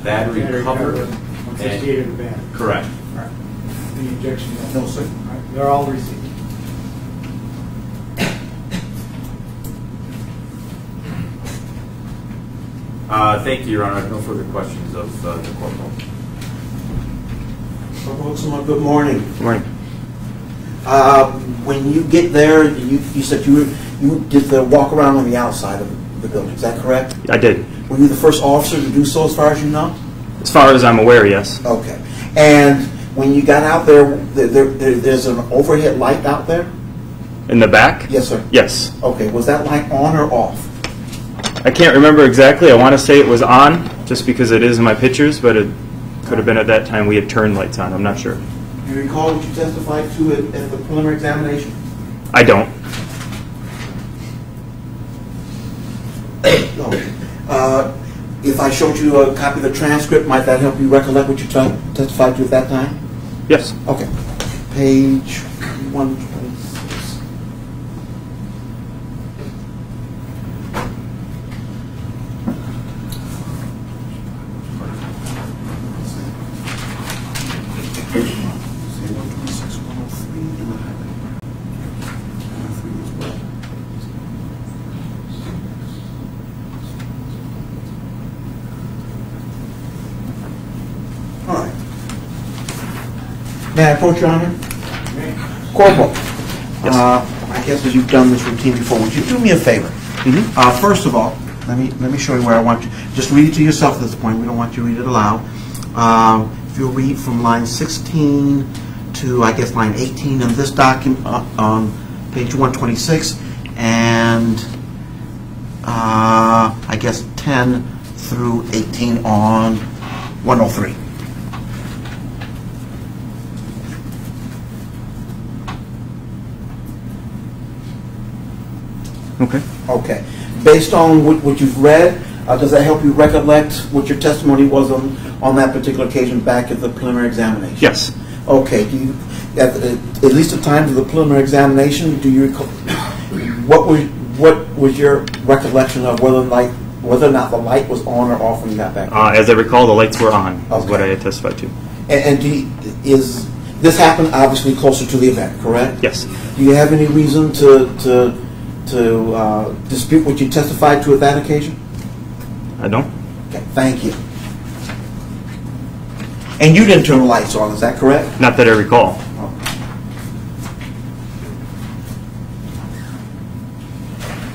battery cover. 168 of the battery. Correct. All right. Any objection? No, sir. All right. They're all received. Thank you, Your Honor. I have no further questions of the Corporal. Corporal Hoeksema, good morning. Good morning. When you get there, you said you did the walk around on the outside of the building. Is that correct? I did. Were you the first officer to do so, as far as you know? As far as I'm aware, yes. Okay. And when you got out there, there's an overhead light out there? In the back? Yes, sir. Yes. Okay. Was that light on or off? I can't remember exactly. I want to say it was on, just because it is in my pictures, but it could have been at that time we had turned lights on. I'm not sure. Do you recall what you testified to at the preliminary examination? I don't. No. If I showed you a copy of the transcript, might that help you recollect what you testified to at that time? Yes. Okay. Page 126. All right. May I approach, Your Honor? Corporal, Yes. I guess as you've done this routine before, would you do me a favor? Mm-hmm. First of all, let me show you where I want you. Just read it to yourself at this point. We don't want you to read it aloud. If you'll read from line 16 to, I guess, line 18 in this document on page 126, and I guess 10 through 18 on 103. Okay. Okay. Based on what you've read, does that help you recollect what your testimony was on that particular occasion back at the preliminary examination? Yes. Okay. Do you, at least at the time of the preliminary examination, do you recall, what was your recollection of whether or not the light was on or off when you got back? As I recall, the lights were on, is what I Okay. had testified to. And this happened obviously closer to the event, correct? Yes. Do you have any reason to dispute what you testified to at that occasion? I don't? Okay, thank you. And you didn't turn the lights on, is that correct? Not that I recall.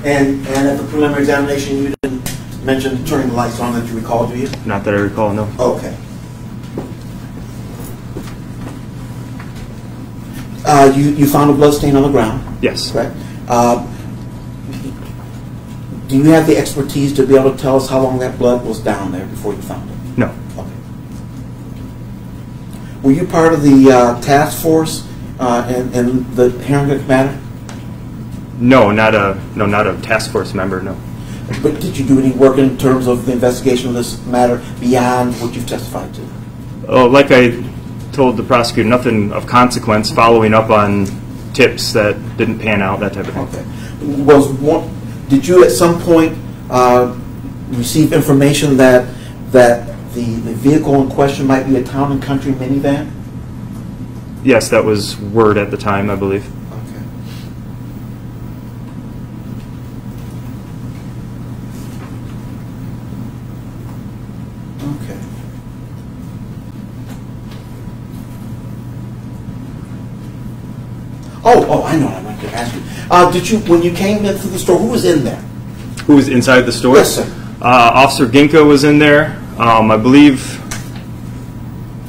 And at the preliminary examination, you didn't mention turning the lights on that you recall, do you? Not that I recall, no. Okay. You found a blood stain on the ground, Yes. correct? Do you have the expertise to be able to tell us how long that blood was down there before you found it? No. Okay. Were you part of the task force in the Harrington matter? No, not a task force member. No. But did you do any work in terms of the investigation of this matter beyond what you've testified to? Oh, like I told the prosecutor, nothing of consequence. Following up on tips that didn't pan out, that type of thing. Okay. Did you at some point receive information that the vehicle in question might be a Town and Country minivan? Yes, that was word at the time, I believe. Okay. Okay. Oh, I know what I wanted to ask you. Did you, when you came into the store, who was in there? Who was inside the store? Yes, sir. Officer Ginka was in there. I believe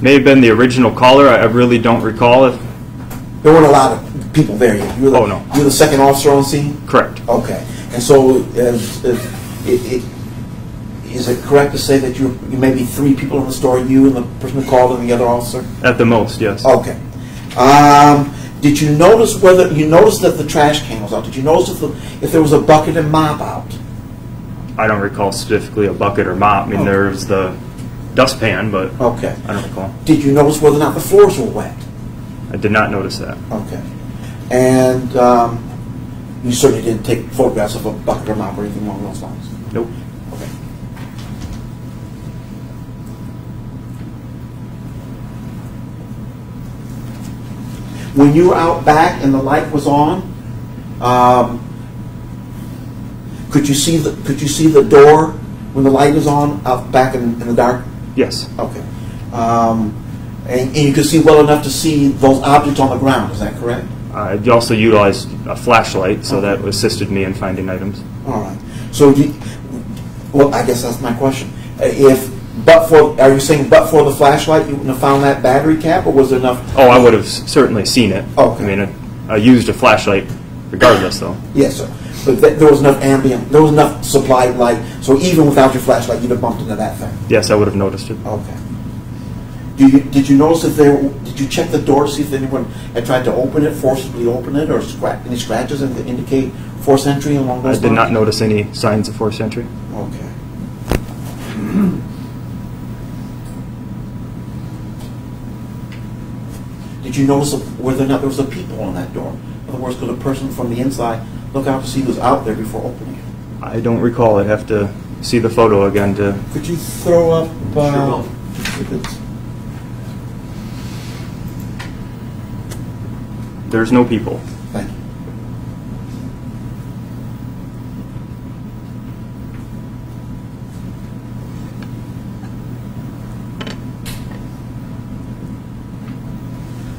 may have been the original caller. I really don't recall it. There weren't a lot of people there yet. You were Oh, no. You were the second officer on scene? Correct. Okay. And so is it correct to say that you maybe 3 people in the store, you and the person who called and the other officer? At the most, yes. Okay. Did you notice you noticed that the trash can was out? Did you notice if there was a bucket and mop out? I don't recall specifically a bucket or mop. I mean, there was the dustpan, but Okay. I don't recall. Did you notice whether or not the floors were wet? I did not notice that. Okay. And you certainly didn't take photographs of a bucket or mop or anything along those lines? Nope. Okay. When you were out back and the light was on, could you see the door when the light is on out back in the dark? Yes. Okay. And you could see well enough to see those objects on the ground. Is that correct? I also utilized a flashlight, so that assisted me in finding items. All right. So, well, I guess that's my question. Are you saying but for the flashlight, you wouldn't have found that battery cap, or was there enough? Oh, I would have certainly seen it. Okay. I mean, I used a flashlight regardless, though. Yes, sir. But there was enough there was enough supplied light, so even without your flashlight, you'd have bumped into that thing. Yes, I would have noticed it. Okay. Did you notice did you check the door to see if anyone had tried to forcibly open it, or any scratches that indicate forced entry along those lines? I did not notice any signs of forced entry. Okay. Did you notice whether or not there was a peephole on that door? In other words, could a person from the inside look out to see who's out there before opening it? I don't recall. I'd have to see the photo again to... Could you throw up... Sure will. If it's, There's no people. thank you.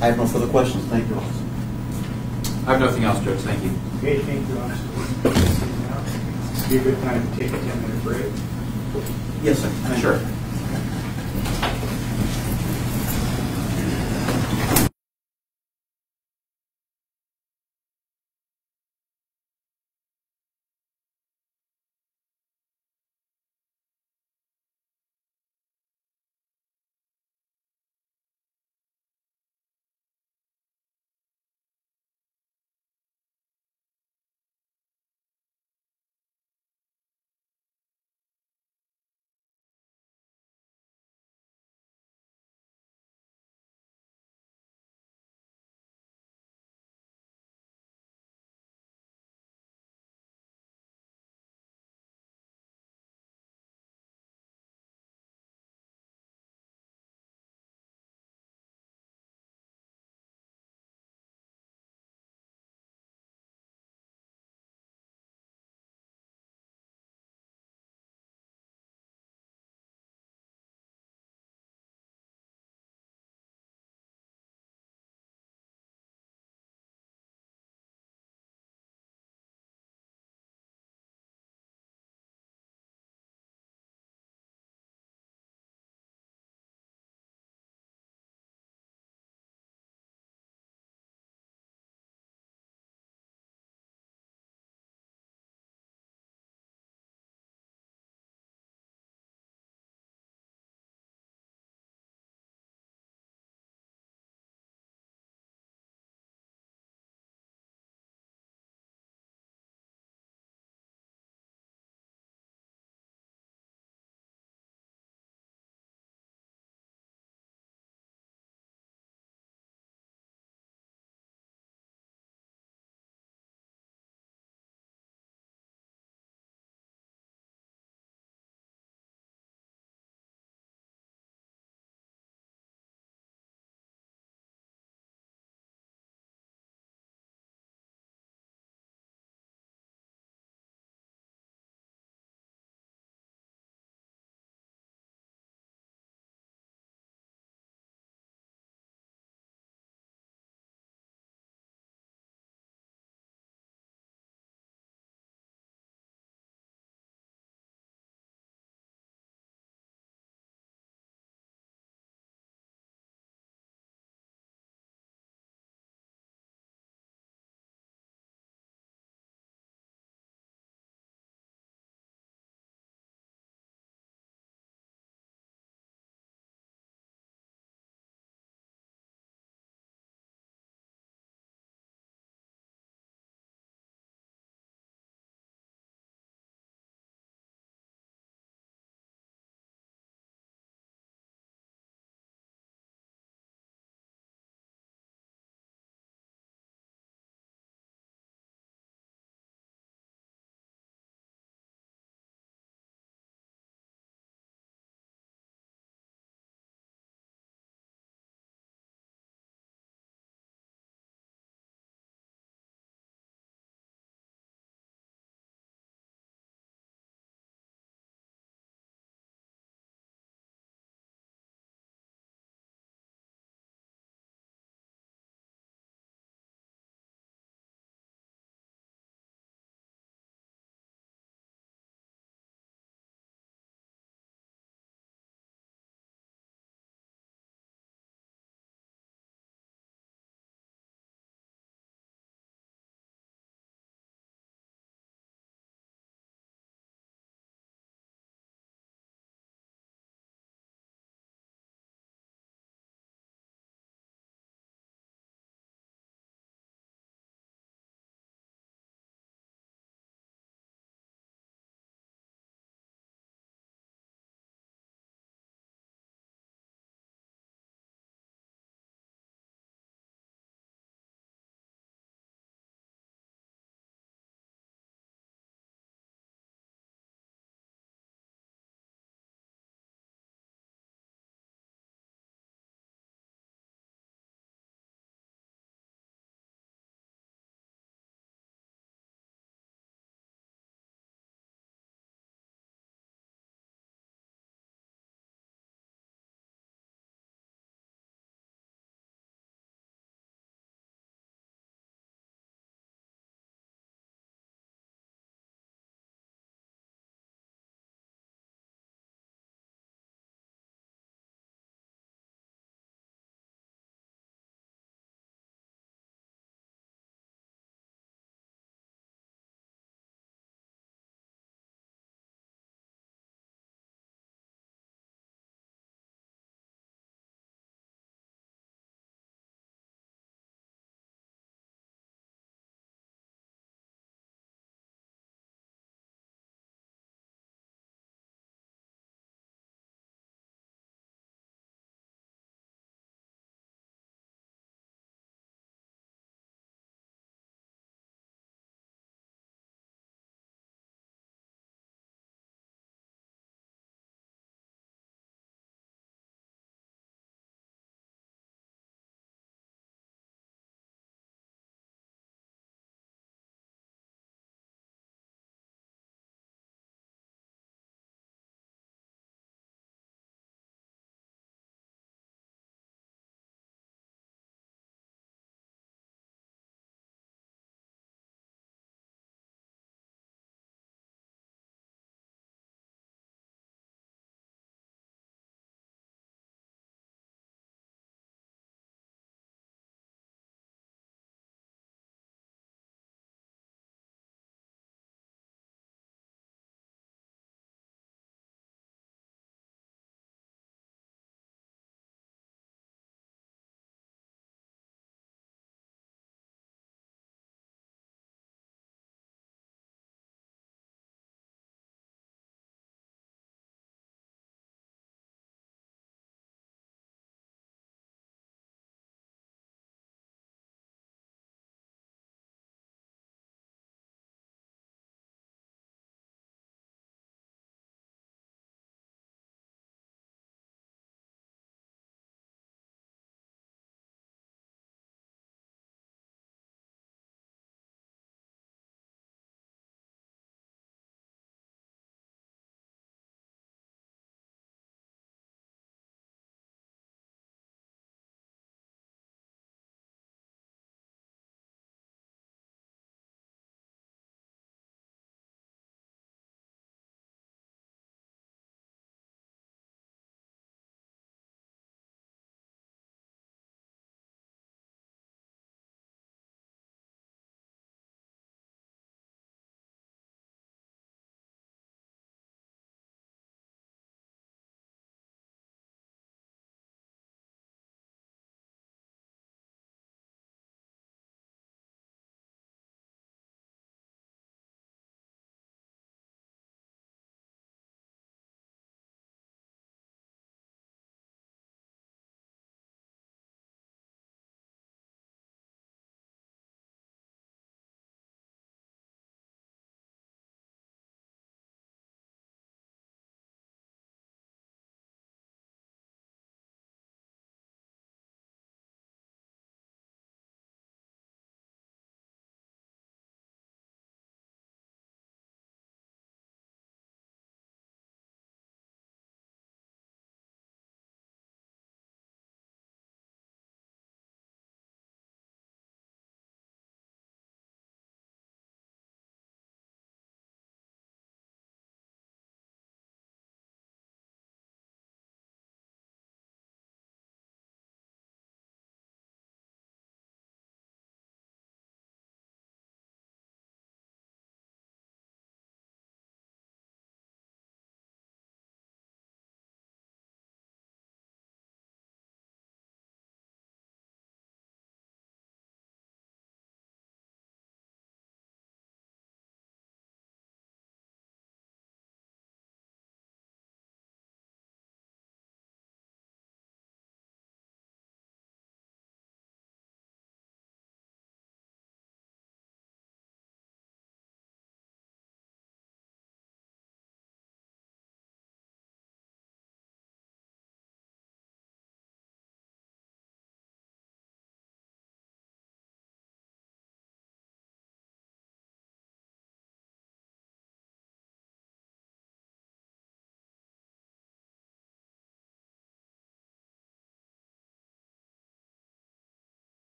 I have no further questions. Thank you, officer. I have nothing else, Judge. Thank you. Okay, thank you, officer. Be a good time to take a 10-minute break. Yes, sir. Sure.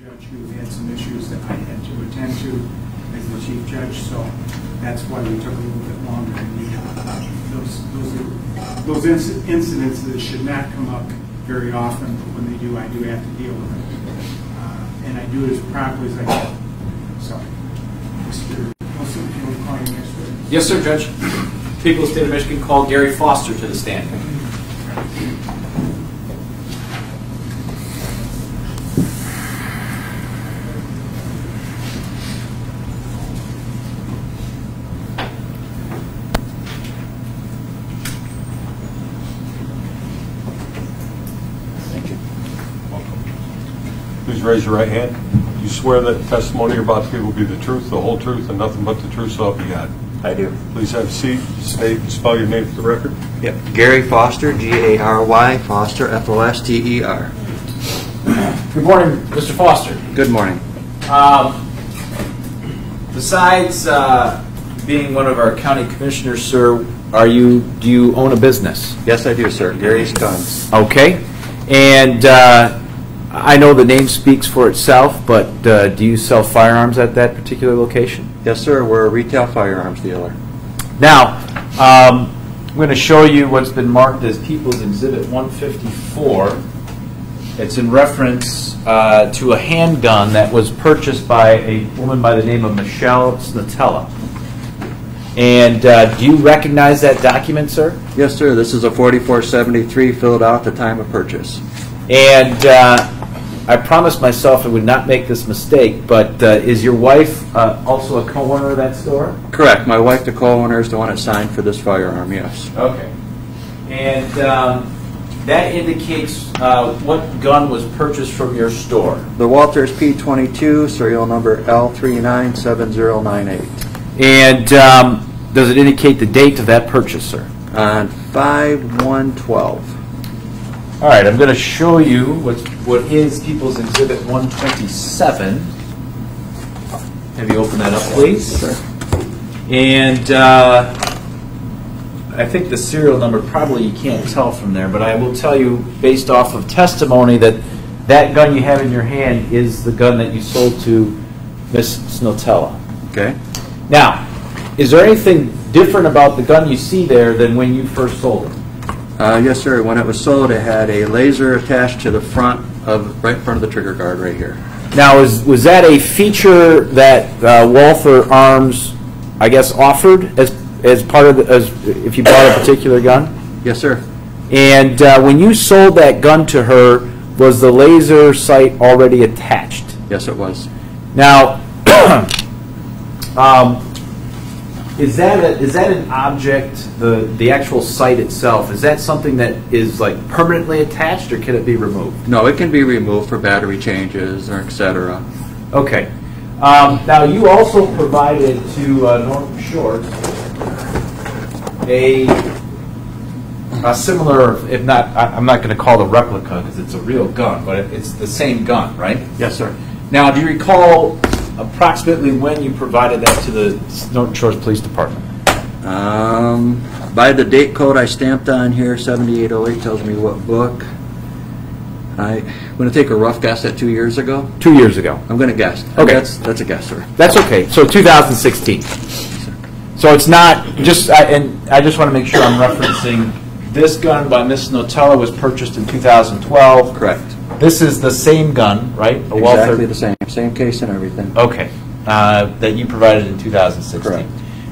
judge who had some issues that I had to attend to as the chief judge, so that's why we took a little bit longer than we thought. Those incidents that should not come up very often, but when they do, I do have to deal with it. And I do it as promptly as I can. So, Mr. Wilson, if you want to call your next witness. Yes, sir, Judge. People of the state of Michigan call Gary Foster to the stand. Please raise your right hand. You swear that the testimony you're about to give will be the truth, the whole truth, and nothing but the truth, so help you God. I do. Please have a seat, state and spell your name for the record. Yep. Gary Foster, Gary Foster, Foster. Good morning, Mr. Foster. Good morning. Besides being one of our county commissioners, sir, do you own a business? Yes, I do, sir. Gary's Guns. Okay. And I know the name speaks for itself, but do you sell firearms at that particular location? Yes, sir. We're a retail firearms dealer. Now, I'm going to show you what's been marked as People's Exhibit 154. It's in reference to a handgun that was purchased by a woman by the name of Michelle Snatella. And do you recognize that document, sir? Yes, sir. This is a 4473 filled out at the time of purchase. And I promised myself I would not make this mistake, but is your wife also a co-owner of that store? Correct. My wife, the co-owner, is the one that signed for this firearm, yes. Okay. And that indicates what gun was purchased from your store. The Walters P22, serial number L397098. And does it indicate the date of that purchase, sir? On 5/1/12. All right, I'm going to show you what is People's Exhibit 127. Have you open that up, please? Sure. And I think the serial number probably you can't tell from there, but I will tell you based off of testimony that that gun you have in your hand is the gun that you sold to Miss Snotella. Okay. Now, is there anything different about the gun you see there than when you first sold it? Yes, sir. When it was sold, it had a laser attached to the right in front of the trigger guard right here. Now, was that a feature that Walther Arms, I guess, offered as part of if you bought a particular gun? Yes, sir. And when you sold that gun to her, was the laser sight already attached? Yes, it was. Now, is that an object, the actual sight itself, is that something that is like permanently attached, or can it be removed? No, it can be removed for battery changes or etc. Okay. Now, you also provided to Norton Short a similar, if not, I'm not going to call it a replica because it's a real gun, but it's the same gun, right? Yes, sir. Now, do you recall approximately when you provided that to the Norton Shores Police Department? By the date code I stamped on here, 7808 tells me what book. I'm going to take a rough guess at 2 years ago. 2 years ago. I'm going to guess. Okay. That's a guess, sir. That's okay. So 2016. So it's not just, and I just want to make sure I'm referencing this gun by Miss Notella was purchased in 2012. Correct. This is the same gun, right? Exactly the same. Same case and everything. Okay. That you provided in 2016. Correct.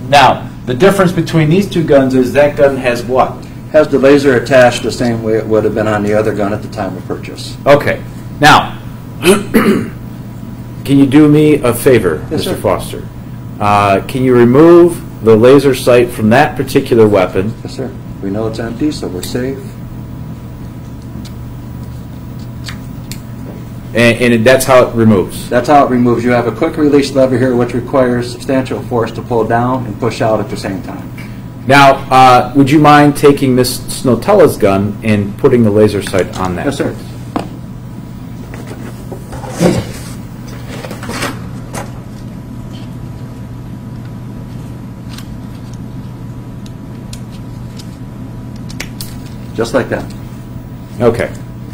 Now, the difference between these two guns is that gun has what? Has the laser attached the same way it would have been on the other gun at the time of purchase. Okay. Now, can you do me a favor, Yes, Mr. sir. Foster? Can you remove the laser sight from that particular weapon? Yes, sir. We know it's empty, so we're safe. And that's how it removes? That's how it removes. You have a quick release lever here which requires substantial force to pull down and push out at the same time. Now, would you mind taking Miss Snotella's gun and putting the laser sight on that? Yes, sir. Just like that. Okay.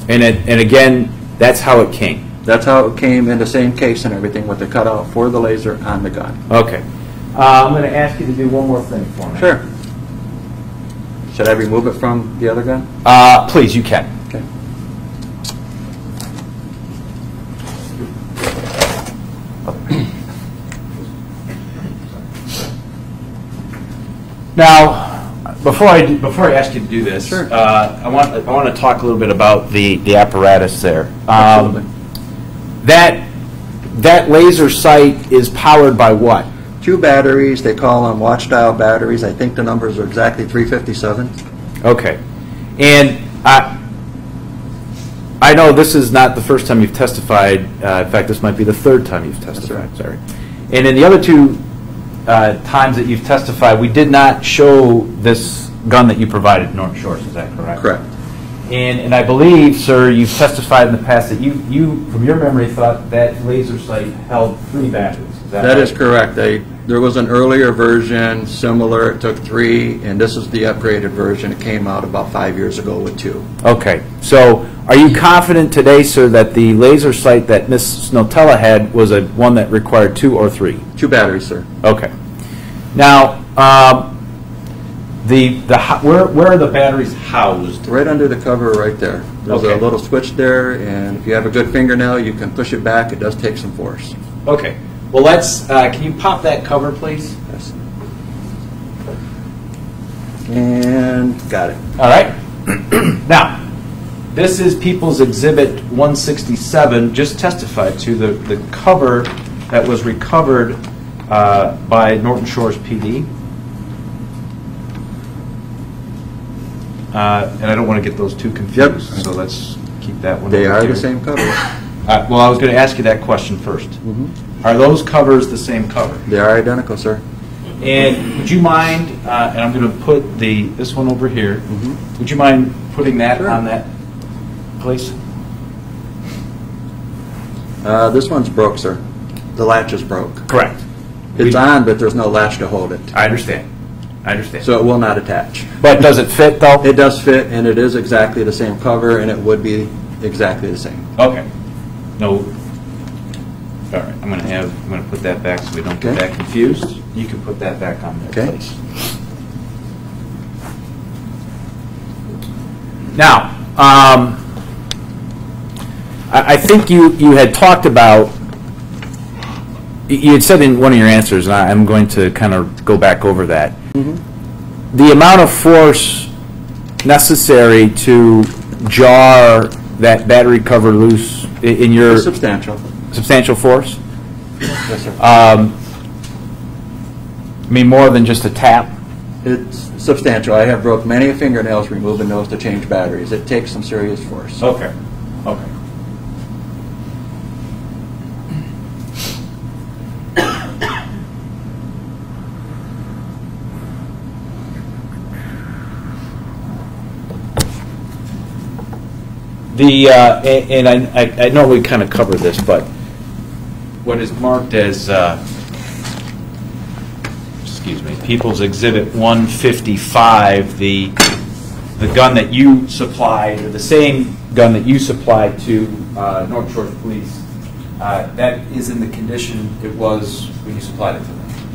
And again, that's how it came? That's how it came in the same case and everything with the cutout for the laser on the gun. Okay. I'm going to ask you to do one more thing for me. Sure. Should I remove it from the other gun? Please, you can. Okay. Now, before I ask you to do this, Sure. I want to talk a little bit about the apparatus there. Absolutely. That laser sight is powered by what? 2 batteries. They call them watch-dial batteries. I think the numbers are exactly 357. Okay. And I know this is not the first time you've testified. In fact, this might be the 3rd time you've testified. That's right. Sorry. And in the other 2 times that you've testified, we did not show this gun that you provided North Shores. Is that correct? Correct. And I believe, sir, you've testified in the past that you from your memory, thought that laser sight held 3 batteries. Is that That right? is correct. There was an earlier version, similar, it took 3, and this is the upgraded version. It came out about 5 years ago with 2. Okay. So are you confident today, sir, that the laser sight that Ms. Snotella had was one that required 2 or 3? 2 batteries, sir. Okay. Now, where are the batteries housed? Right under the cover right there. There's Okay. a little switch there, and if you have a good fingernail, you can push it back. It does take some force. Okay. Well, let's. Can you pop that cover, please? Yes. And got it. All right. Now, this is People's Exhibit 167, just testified to the cover that was recovered by Norton Shores PD. And I don't want to get those two confused, Yep. so let's keep that one They over are here. the same cover. Well, I was going to ask you that question first. Are those covers the same cover? They are identical, sir. And would you mind, and I'm going to put this one over here, would you mind putting that Sure. on that place? This one's broke, sir. The latch is broke. Correct. It's on, but there's no latch to hold it. I understand. I understand. So it will not attach. But does it fit, though? It does fit, and it is exactly the same cover, and it would be exactly the same. Okay. No. All right. I'm going to put that back so we don't get Okay. that confused. You can put that back on there, Okay. please. Now, I think you had talked about. You had said in one of your answers, and I'm going to kind of go back over that. The amount of force necessary to jar that battery cover loose in your It's substantial. substantial force? Yes, sir. I mean, more than just a tap? It's substantial. I have broke many fingernails removing those to change batteries. It takes some serious force. Okay. Okay. And I know we kind of covered this, but what is marked as, excuse me, People's Exhibit 155, the gun that you supplied, or the same gun that you supplied to North Shore Police, that is in the condition it was when you supplied it to them?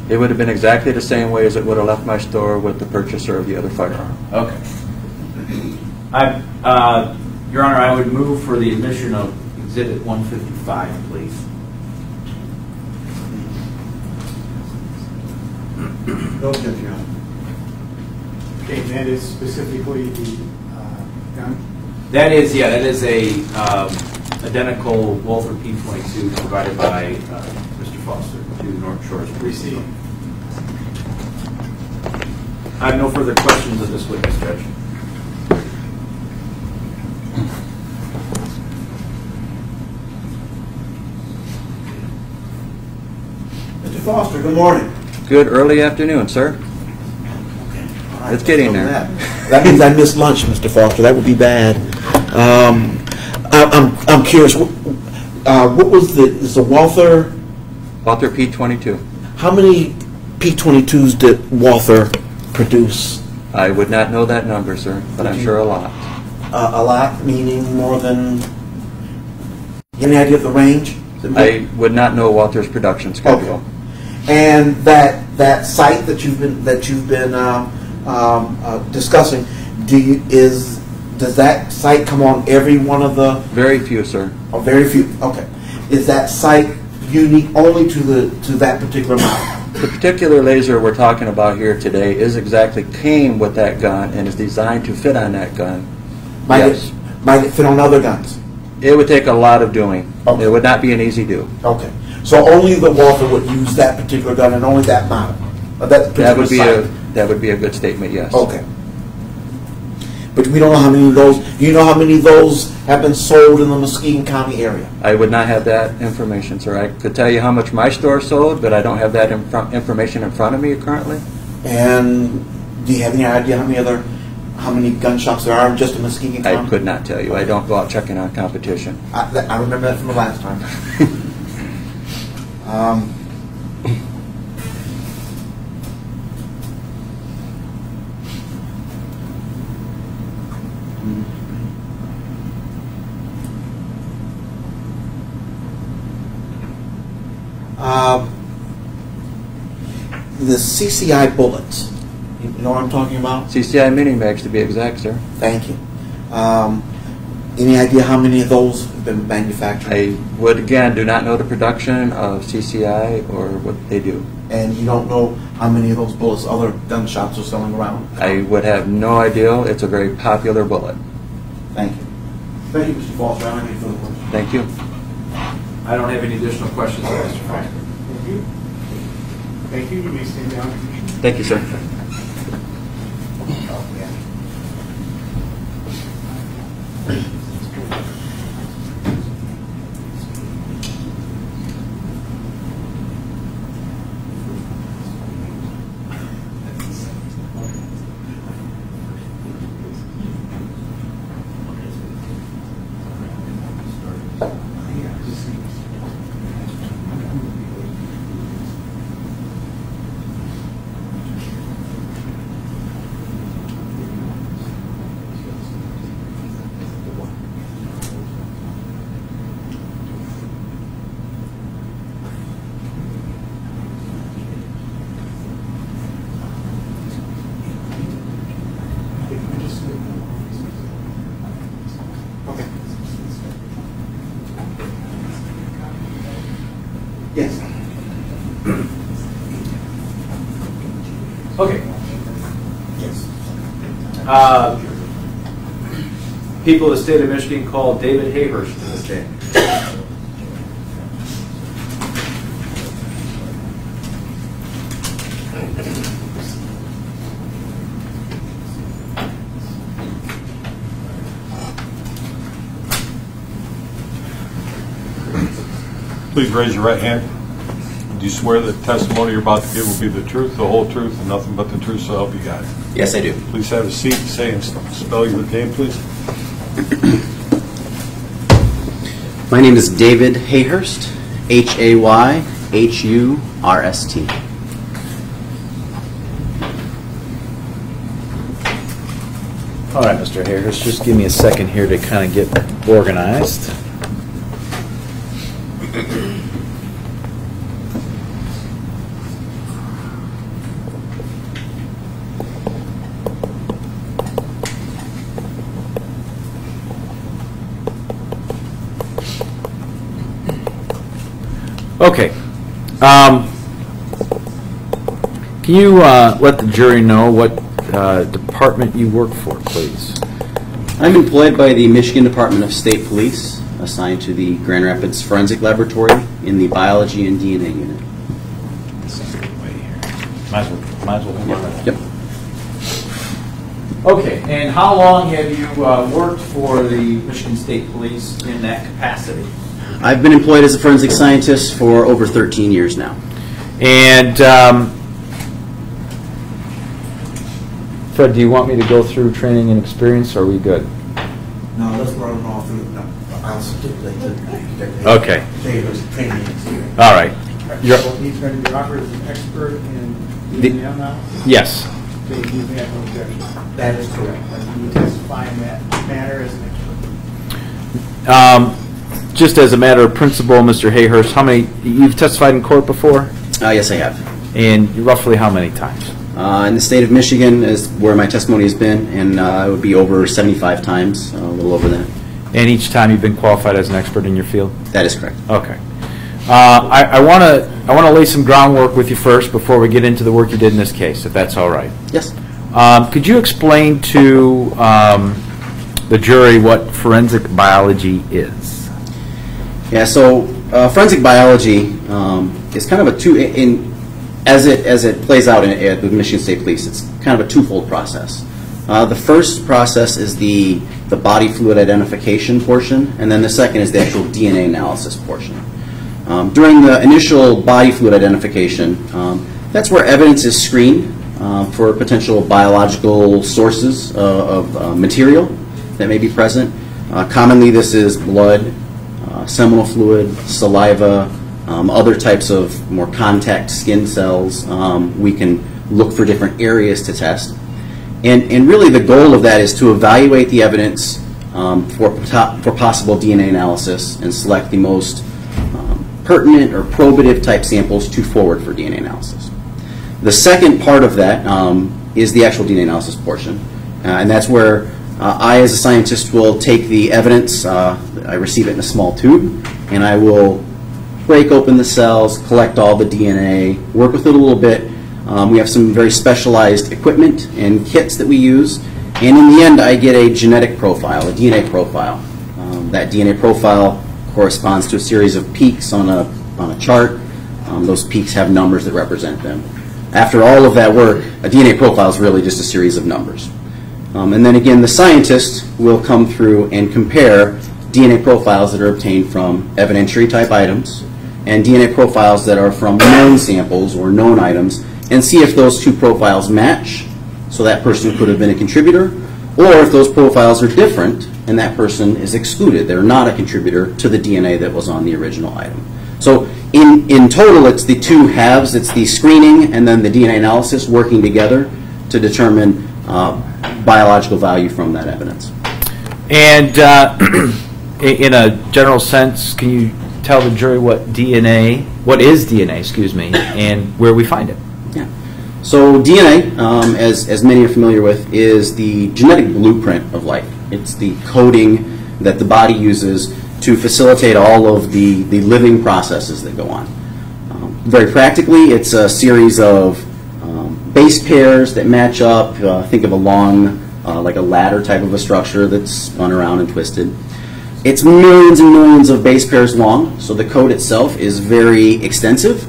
It would have been exactly the same way as it would have left my store with the purchaser of the other firearm. Okay. Your Honor, I would move for the admission of Exhibit 155, please. No objection, Your Honor. Okay, that is specifically the gun? That is a identical Walther P22 provided by Mr. Foster to North Shores Police. I have no further questions of this witness, Judge. Mr. Foster, good morning. Good early afternoon, sir. It's getting there. That means I missed lunch, Mr. Foster. That would be bad. I'm curious. What was is the Walther? Walther P22. How many P22s did Walther produce? I would not know that number, sir, but I'm sure a lot. A lot, meaning more than. Any idea of the range? I would not know Walter's production schedule. Okay. And that site that you've been discussing, does that site come on every one of the? Very few, sir. Oh, very few. Okay. Is that site unique only to that particular model? The particular laser we're talking about here today came with that gun and is designed to fit on that gun. Might it fit on other guns? It would take a lot of doing. Okay. It would not be an easy do. Okay. So only the Walther would use that particular gun and only that model? That would be a good statement, yes. Okay. But we don't know how many of those, do you know how many of those have been sold in the Muskegon County area? I would not have that information, sir. I could tell you how much my store sold, but I don't have that information in front of me currently. And do you have any idea how many gun shops there are just in Muskegon County? I could not tell you. I don't go out checking on competition. I remember that from the last time. The CCI bullets, you know what I'm talking about? CCI mini mags, to be exact, sir. Thank you. Any idea how many of those have been manufactured? I would, again, do not know the production of CCI or what they do. And you don't know how many of those bullets other gun shops are selling around? I would have no idea. It's a very popular bullet. Thank you. Thank you, Mr. Foster. I don't have any further questions. Thank you. I don't have any additional questions, Mr. Frank. Thank you. Thank you. You may stand down, Commissioner. Thank you, sir. Okay. Yes. Okay. Yes. People of the state of Michigan call David Hayhurst to the stand. Please raise your right hand. Do you swear that the testimony you're about to give will be the truth, the whole truth, and nothing but the truth, so help you God? Yes, I do. Please have a seat and say and spell your name, please. My name is David Hayhurst, Hayhurst. All right, Mr. Hayhurst, just give me a second here to kind of get organized. Okay. Can you let the jury know what department you work for, please? I'm employed by the Michigan Department of State Police, assigned to the Grand Rapids Forensic Laboratory in the Biology and DNA Unit. Might as well. Yep. Okay, and how long have you worked for the Michigan State Police in that capacity? I've been employed as a forensic scientist for over 13 years now. And Fred, do you want me to go through training and experience, or are we good? No, let's run them all through. No, I'll stipulate that. Okay. Training experience. All right. You're, So he's going to be offered as an expert in DNA now? yes. So you have no objection? That is correct. You testify in that manner as an expert? just as a matter of principle, Mr. Hayhurst, you've testified in court before? Yes, I have. And roughly how many times? In the state of Michigan is where my testimony has been, and it would be over 75 times, a little over that. And each time you've been qualified as an expert in your field? That is correct. Okay. I want to lay some groundwork with you first before we get into the work you did in this case, if that's all right. Yes. Could you explain to the jury what forensic biology is? Yeah, so forensic biology is kind of a as it plays out at the Michigan State Police, it's kind of a twofold process. The first process is the body fluid identification portion, and then the second is the actual DNA analysis portion. During the initial body fluid identification, that's where evidence is screened for potential biological sources of material that may be present. Commonly this is blood, seminal fluid, saliva, other types of more contact skin cells. We can look for different areas to test. And really the goal of that is to evaluate the evidence for possible DNA analysis and select the most pertinent or probative type samples to forward for DNA analysis. The second part of that is the actual DNA analysis portion. And that's where I, as a scientist, will take the evidence, I receive it in a small tube, and I will break open the cells, collect all the DNA, work with it a little bit. We have some very specialized equipment and kits that we use, and in the end I get a genetic profile, a DNA profile. That DNA profile corresponds to a series of peaks on a chart. Those peaks have numbers that represent them. After all of that work, a DNA profile is really just a series of numbers. And then again, the scientist will come through and compare DNA profiles that are obtained from evidentiary type items and DNA profiles that are from known samples or known items, and see if those two profiles match, so that person could have been a contributor, or if those profiles are different and that person is excluded. They're not a contributor to the DNA that was on the original item. So in total, it's the two halves. It's the screening and then the DNA analysis working together to determine biological value from that evidence. And in a general sense, can you tell the jury what is DNA, excuse me, and where we find it? Yeah. So DNA, as many are familiar with, is the genetic blueprint of life. It's the coding that the body uses to facilitate all of the living processes that go on. Very practically, it's a series of base pairs that match up. Think of a long, like a ladder type of a structure that's spun around and twisted. It's millions and millions of base pairs long, so the code itself is very extensive.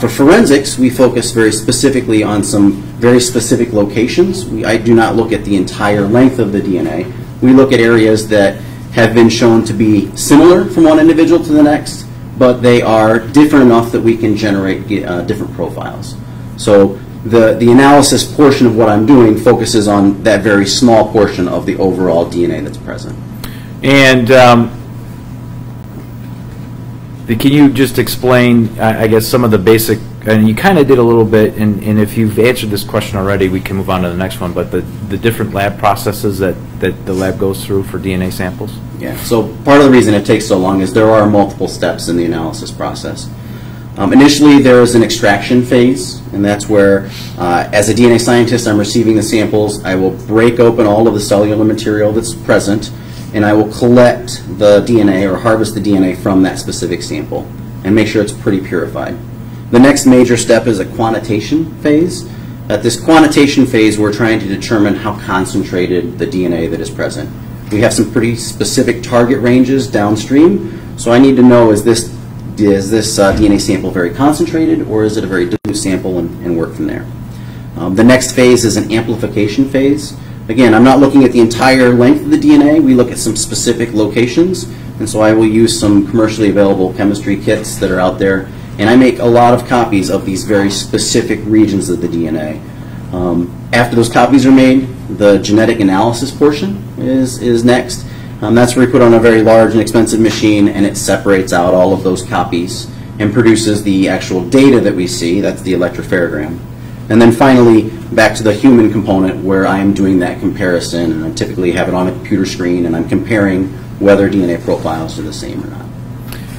For forensics, we focus very specifically on some very specific locations. I do not look at the entire length of the DNA. We look at areas that have been shown to be similar from one individual to the next, but they are different enough that we can generate different profiles. So the analysis portion of what I'm doing focuses on that very small portion of the overall DNA that's present. And can you just explain, I guess, some of the basic, and you kind of did a little bit, and if you've answered this question already, we can move on to the next one, but the different lab processes that the lab goes through for DNA samples? Yeah, so part of the reason it takes so long is there are multiple steps in the analysis process. Initially, there is an extraction phase, and that's where, as a DNA scientist, I'm receiving the samples. I will break open all of the cellular material that's present, and I will collect the DNA or harvest the DNA from that specific sample and make sure it's pretty purified. The next major step is a quantitation phase. At this quantitation phase, we're trying to determine how concentrated the DNA that is present. We have some pretty specific target ranges downstream, so I need to know, is this DNA sample very concentrated, or is it a very dilute sample, and work from there. The next phase is an amplification phase. Again, I'm not looking at the entire length of the DNA. We look at some specific locations, and so I will use some commercially available chemistry kits that are out there, and I make a lot of copies of these very specific regions of the DNA. After those copies are made, the genetic analysis portion is next. That's where we put on a very large and expensive machine, and it separates out all of those copies and produces the actual data that we see. That's the electropherogram. And then finally, back to the human component where I am doing that comparison, and I typically have it on a computer screen, and I'm comparing whether DNA profiles are the same or not.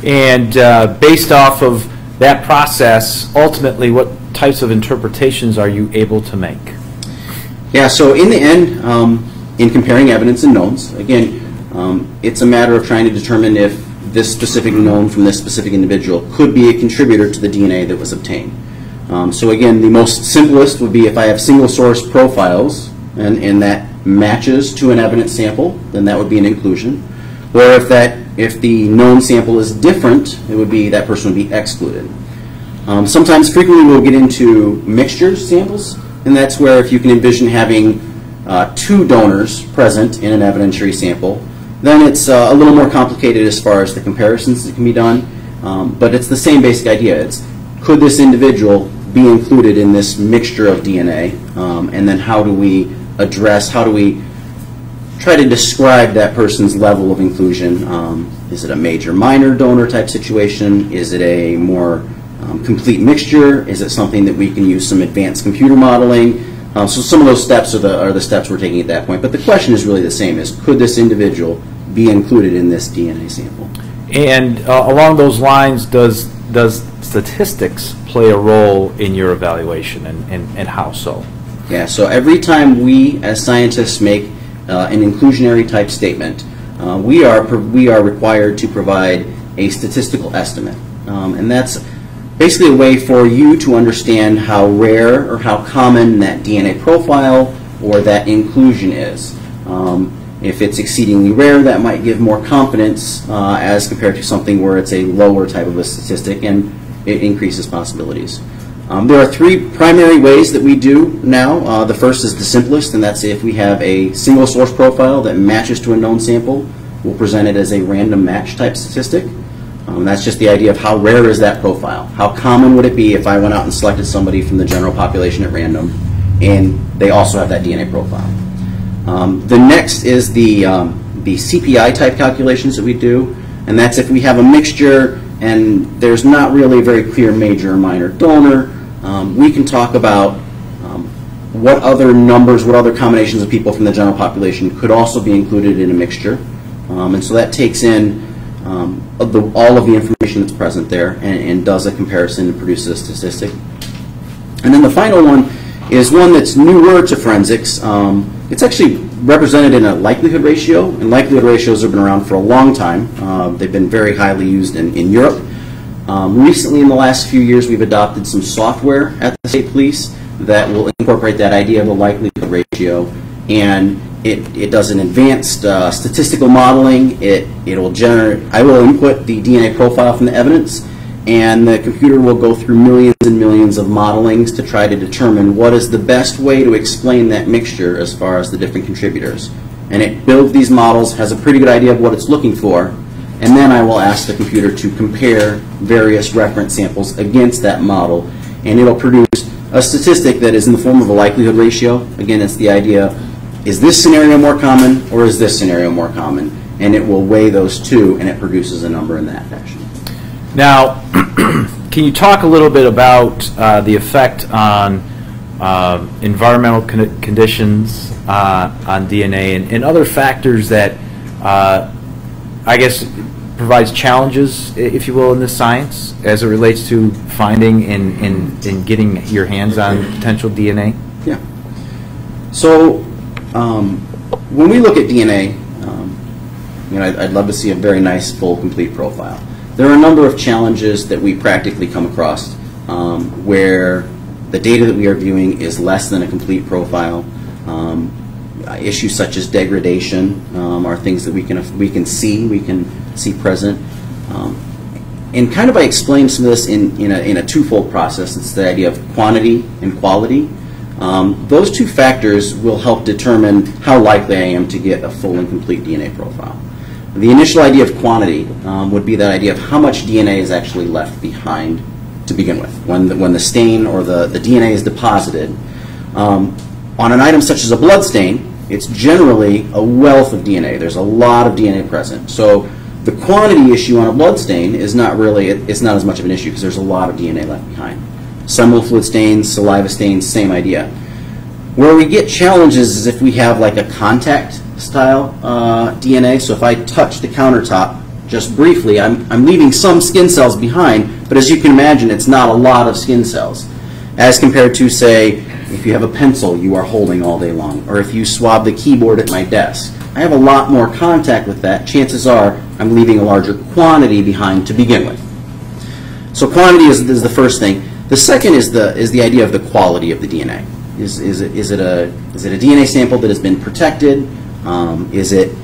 And based off of that process, ultimately, what types of interpretations are you able to make? Yeah, so in the end, in comparing evidence and knowns, again, it's a matter of trying to determine if this specific known from this specific individual could be a contributor to the DNA that was obtained. So again, the most simplest would be if I have single source profiles and that matches to an evidence sample, then that would be an inclusion. Or if the known sample is different, it would be that person would be excluded. Sometimes, frequently, we'll get into mixture samples, and that's where if you can envision having two donors present in an evidentiary sample, then it's a little more complicated as far as the comparisons that can be done. But it's the same basic idea. It's could this individual be included in this mixture of DNA, and then how do we try to describe that person's level of inclusion? Is it a major minor donor type situation? Is it a more complete mixture? Is it something that we can use some advanced computer modeling? So some of those steps are the steps we're taking at that point. But the question is really the same: is could this individual be included in this DNA sample? And along those lines, does statistics play a role in your evaluation, and how so? Yeah, so every time we as scientists make an inclusionary type statement, we are required to provide a statistical estimate. And that's basically a way for you to understand how rare or how common that DNA profile or that inclusion is. If it's exceedingly rare, that might give more confidence as compared to something where it's a lower type of a statistic, and it increases possibilities. There are three primary ways that we do now. The first is the simplest, and that's if we have a single source profile that matches to a known sample, we'll present it as a random match type statistic. That's just the idea of how rare is that profile. How common would it be if I went out and selected somebody from the general population at random and they also have that DNA profile. The next is the CPI type calculations that we do, and that's if we have a mixture and there's not really a very clear major or minor donor. We can talk about what other numbers, what other combinations of people from the general population could also be included in a mixture. And so that takes in all of the information that's present there and does a comparison and produces a statistic. And then the final one is one that's newer to forensics. It's actually represented in a likelihood ratio, and likelihood ratios have been around for a long time. They've been very highly used in Europe. Recently, in the last few years, we've adopted some software at the state police that will incorporate that idea of a likelihood ratio, and it does an advanced statistical modeling. It'll generate. I will input the DNA profile from the evidence, and the computer will go through millions and millions of modelings to try to determine what is the best way to explain that mixture as far as the different contributors. And it builds these models, has a pretty good idea of what it's looking for, and then I will ask the computer to compare various reference samples against that model, and it'll produce a statistic that is in the form of a likelihood ratio. Again, it's the idea, is this scenario more common or is this scenario more common? And it will weigh those two, and it produces a number in that fashion. Now, can you talk a little bit about the effect on environmental conditions on DNA and other factors that I guess provides challenges, if you will, in this science as it relates to finding and getting your hands on potential DNA? Yeah. So when we look at DNA, I'd love to see a very nice, full, complete profile. There are a number of challenges that we practically come across where the data that we are viewing is less than a complete profile. Issues such as degradation are things that we can see present. And kind of I explain some of this in a twofold process. It's the idea of quantity and quality. Those two factors will help determine how likely I am to get a full and complete DNA profile. The initial idea of quantity would be that idea of how much DNA is actually left behind to begin with. When the stain or the DNA is deposited, on an item such as a blood stain, it's generally a wealth of DNA. There's a lot of DNA present. So the quantity issue on a blood stain is not really, it's not as much of an issue because there's a lot of DNA left behind. Seminal fluid stains, saliva stains, same idea. Where we get challenges is if we have like a contact style DNA. So if I touch the countertop just briefly, I'm leaving some skin cells behind, but as you can imagine, it's not a lot of skin cells. As compared to, say, if you have a pencil you are holding all day long, or if you swab the keyboard at my desk. I have a lot more contact with that. Chances are I'm leaving a larger quantity behind to begin with. So quantity is the first thing. The second is the idea of the quality of the DNA. Is it a DNA sample that has been protected? Is it,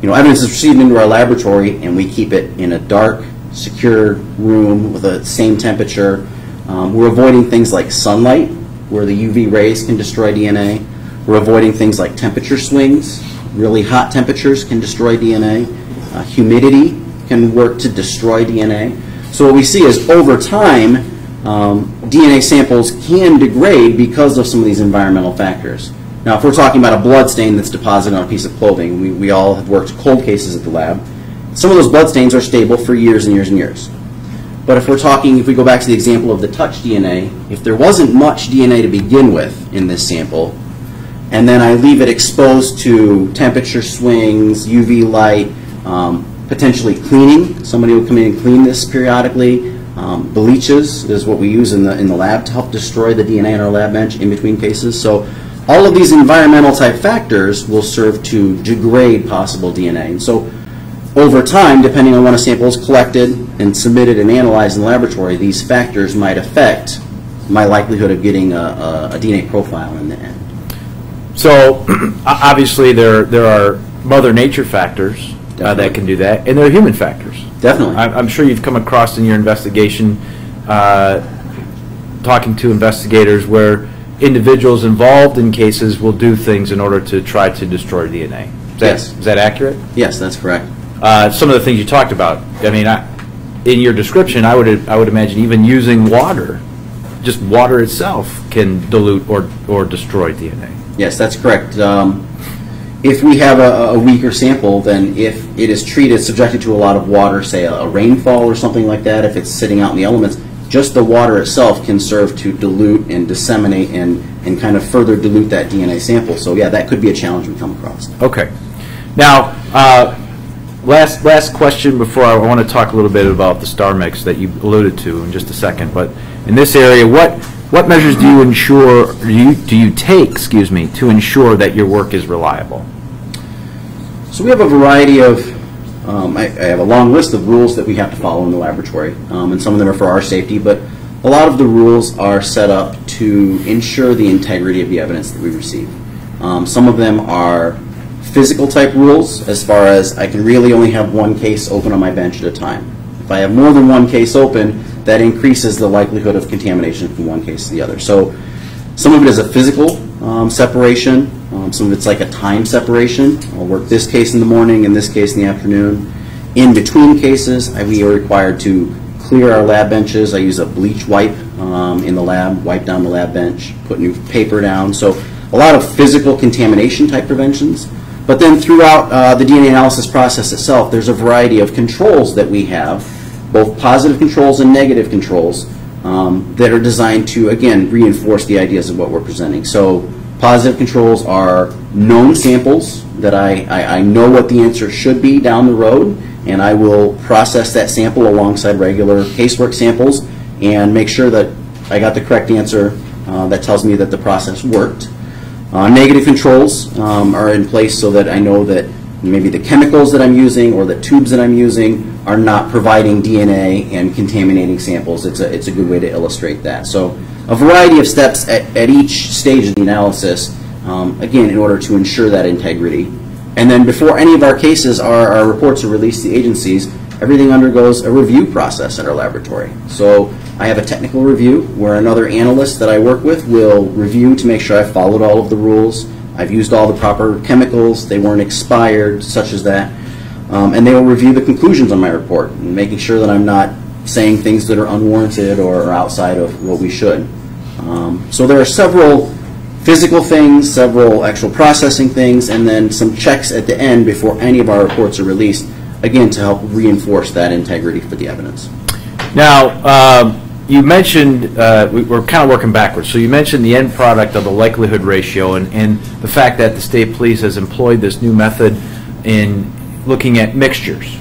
evidence is received into our laboratory and we keep it in a dark, secure room with the same temperature? We're avoiding things like sunlight, where the UV rays can destroy DNA. We're avoiding things like temperature swings. Really hot temperatures can destroy DNA. Humidity can work to destroy DNA. So what we see is over time, DNA samples can degrade because of some of these environmental factors. Now, if we're talking about a blood stain that's deposited on a piece of clothing, we all have worked cold cases at the lab. Some of those blood stains are stable for years and years and years. But if we go back to the example of the touch DNA, if there wasn't much DNA to begin with in this sample, and then I leave it exposed to temperature swings, UV light, potentially cleaning. Somebody will come in and clean this periodically. Bleaches is what we use in the lab to help destroy the DNA in our lab bench in between cases. So all of these environmental type factors will serve to degrade possible DNA. And so over time, depending on when a sample is collected and submitted and analyzed in the laboratory, these factors might affect my likelihood of getting a DNA profile in the end. So obviously there are Mother Nature factors that can do that, and there are human factors. Definitely. I'm sure you've come across in your investigation, talking to investigators, where individuals involved in cases will do things in order to try to destroy DNA. Yes. Is that accurate? Yes, that's correct. Some of the things you talked about, I mean, in your description, I would imagine even using water, just water itself can dilute or destroy DNA. Yes, that's correct. If we have a weaker sample, then if it is treated, subjected to a lot of water, say a rainfall or something like that, if it's sitting out in the elements, just the water itself can serve to dilute and disseminate and kind of further dilute that DNA sample. So yeah, that could be a challenge we come across. Okay. Now, last question before I want to talk a little bit about the star mix that you alluded to in just a second. But in this area, what measures do you take to ensure that your work is reliable? So we have a variety of, I have a long list of rules that we have to follow in the laboratory, and some of them are for our safety, but a lot of the rules are set up to ensure the integrity of the evidence that we receive. Some of them are physical type rules, as far as I can really only have one case open on my bench at a time. If I have more than one case open, that increases the likelihood of contamination from one case to the other. So some of it is a physical separation. Some of it's like a time separation. I'll work this case in the morning and this case in the afternoon. In between cases, we are required to clear our lab benches. I use a bleach wipe in the lab, wipe down the lab bench, put new paper down. So a lot of physical contamination type preventions. But then throughout the DNA analysis process itself, there's a variety of controls that we have, both positive controls and negative controls, that are designed to, again, reinforce the ideas of what we're presenting. So positive controls are known samples that I know what the answer should be down the road, and I will process that sample alongside regular casework samples and make sure that I got the correct answer that tells me that the process worked. Negative controls are in place so that I know that maybe the chemicals that I'm using or the tubes that I'm using are not providing DNA and contaminating samples. It's a good way to illustrate that. So a variety of steps at each stage of the analysis, again, in order to ensure that integrity. And then before any of our cases, our reports are released to the agencies, everything undergoes a review process at our laboratory. So I have a technical review where another analyst that I work with will review to make sure I followed all of the rules. I've used all the proper chemicals, they weren't expired, such as that. And they will review the conclusions on my report, and making sure that I'm not saying things that are unwarranted or outside of what we should. So there are several physical things, several actual processing things, and then some checks at the end before any of our reports are released, again, to help reinforce that integrity for the evidence. Now, you mentioned, we're kind of working backwards, so you mentioned the end product of the likelihood ratio and the fact that the state police has employed this new method in looking at mixtures.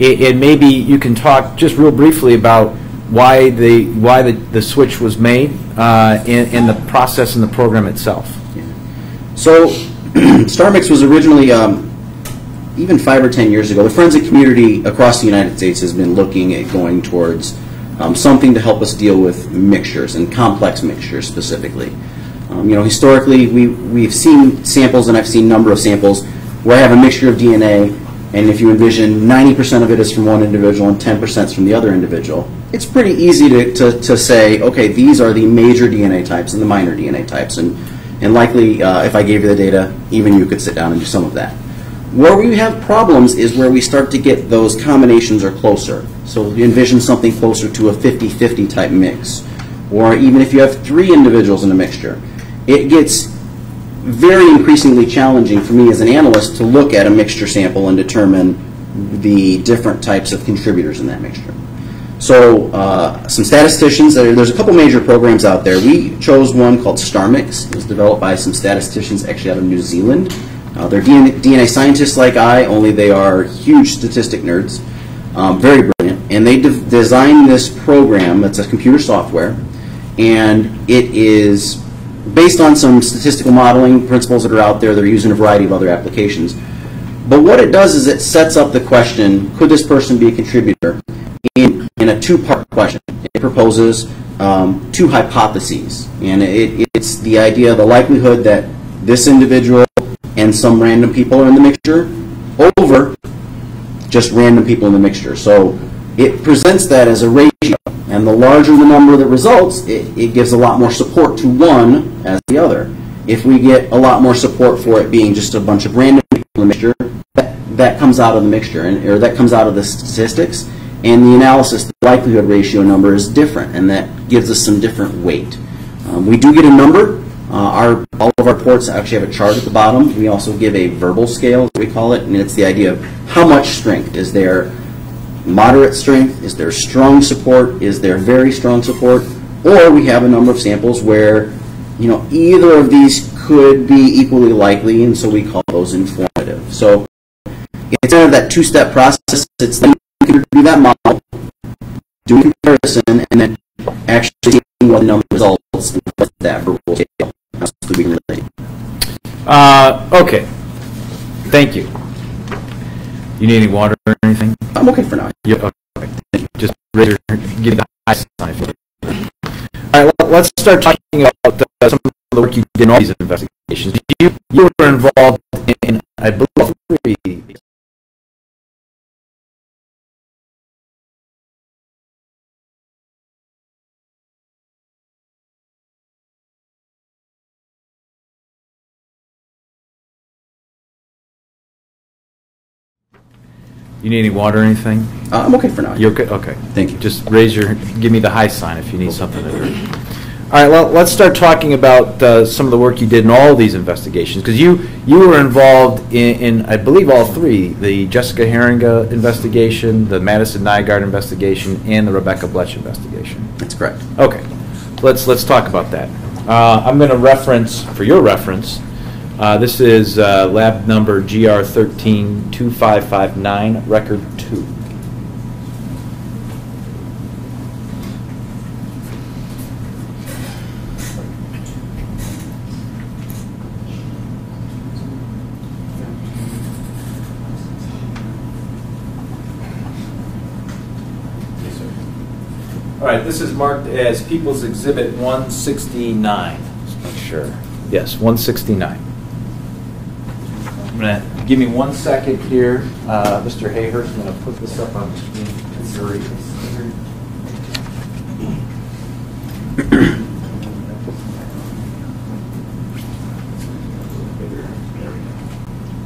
And maybe you can talk just real briefly about why the switch was made and the process and the program itself. So StarMix was originally, even 5 or 10 years ago, the forensic community across the United States has been looking at going towards something to help us deal with mixtures and complex mixtures specifically. Historically, we've seen samples, and I've seen a number of samples where I have a mixture of DNA, and if you envision 90% of it is from one individual and 10% is from the other individual, it's pretty easy to say, okay, these are the major DNA types and the minor DNA types, and likely if I gave you the data, even you could sit down and do some of that. Where we have problems is where we start to get those combinations are closer. So you envision something closer to a 50-50 type mix, or even if you have 3 individuals in a mixture, it gets very increasingly challenging for me as an analyst to look at a mixture sample and determine the different types of contributors in that mixture. So some statisticians, there's a couple major programs out there. We chose one called StarMix. It was developed by some statisticians actually out of New Zealand. They're DNA scientists like I, only they are huge statistic nerds, very brilliant. And they designed this program. It's a computer software, and it is based on some statistical modeling principles that are out there. They're using a variety of other applications. But what it does is it sets up the question, could this person be a contributor, in a 2-part question. It proposes 2 hypotheses. And it's the idea, the likelihood that this individual and some random people are in the mixture over just random people in the mixture. So it presents that as a ratio. And the larger the number that results, it gives a lot more support to one as the other. If we get a lot more support for it being just a bunch of random people in the mixture, that comes out of the mixture, or that comes out of the statistics. And the analysis, the likelihood ratio number is different, and that gives us some different weight. We do get a number. All of our reports actually have a chart at the bottom. We also give a verbal scale, as we call it, and it's the idea of how much strength. Is there moderate strength? Is there strong support? Is there very strong support? Or we have a number of samples where either of these could be equally likely, and so we call those informative. So it's kind of that 2-step process. It's then do that model, do a comparison, and then actually see what the number results and what that verbal scale. Okay. Thank you. You need any water or anything? I'm okay for now. Yeah, okay. Thank you. Just raise your, give the high sign. All right, let's start talking about some of the work you did in all these investigations. You were involved in, I believe, 3. You need any water or anything? I'm okay for now. You okay? Okay. Thank you. Just give me the high sign if you need something to drink. All right, well, let's start talking about some of the work you did in all these investigations, because you were involved in, I believe, all 3, the Jessica Herringa investigation, the Madison Nygaard investigation, and the Rebecca Bletch investigation. That's correct. Okay. Let's talk about that. I'm going to reference, for your reference, this is lab number GR132559, record 2. All right, this is marked as People's Exhibit 169. Just make sure. Yes, 169. I'm going to give me 1 second here. Mr. Hayhurst, I'm going to put this up on the screen.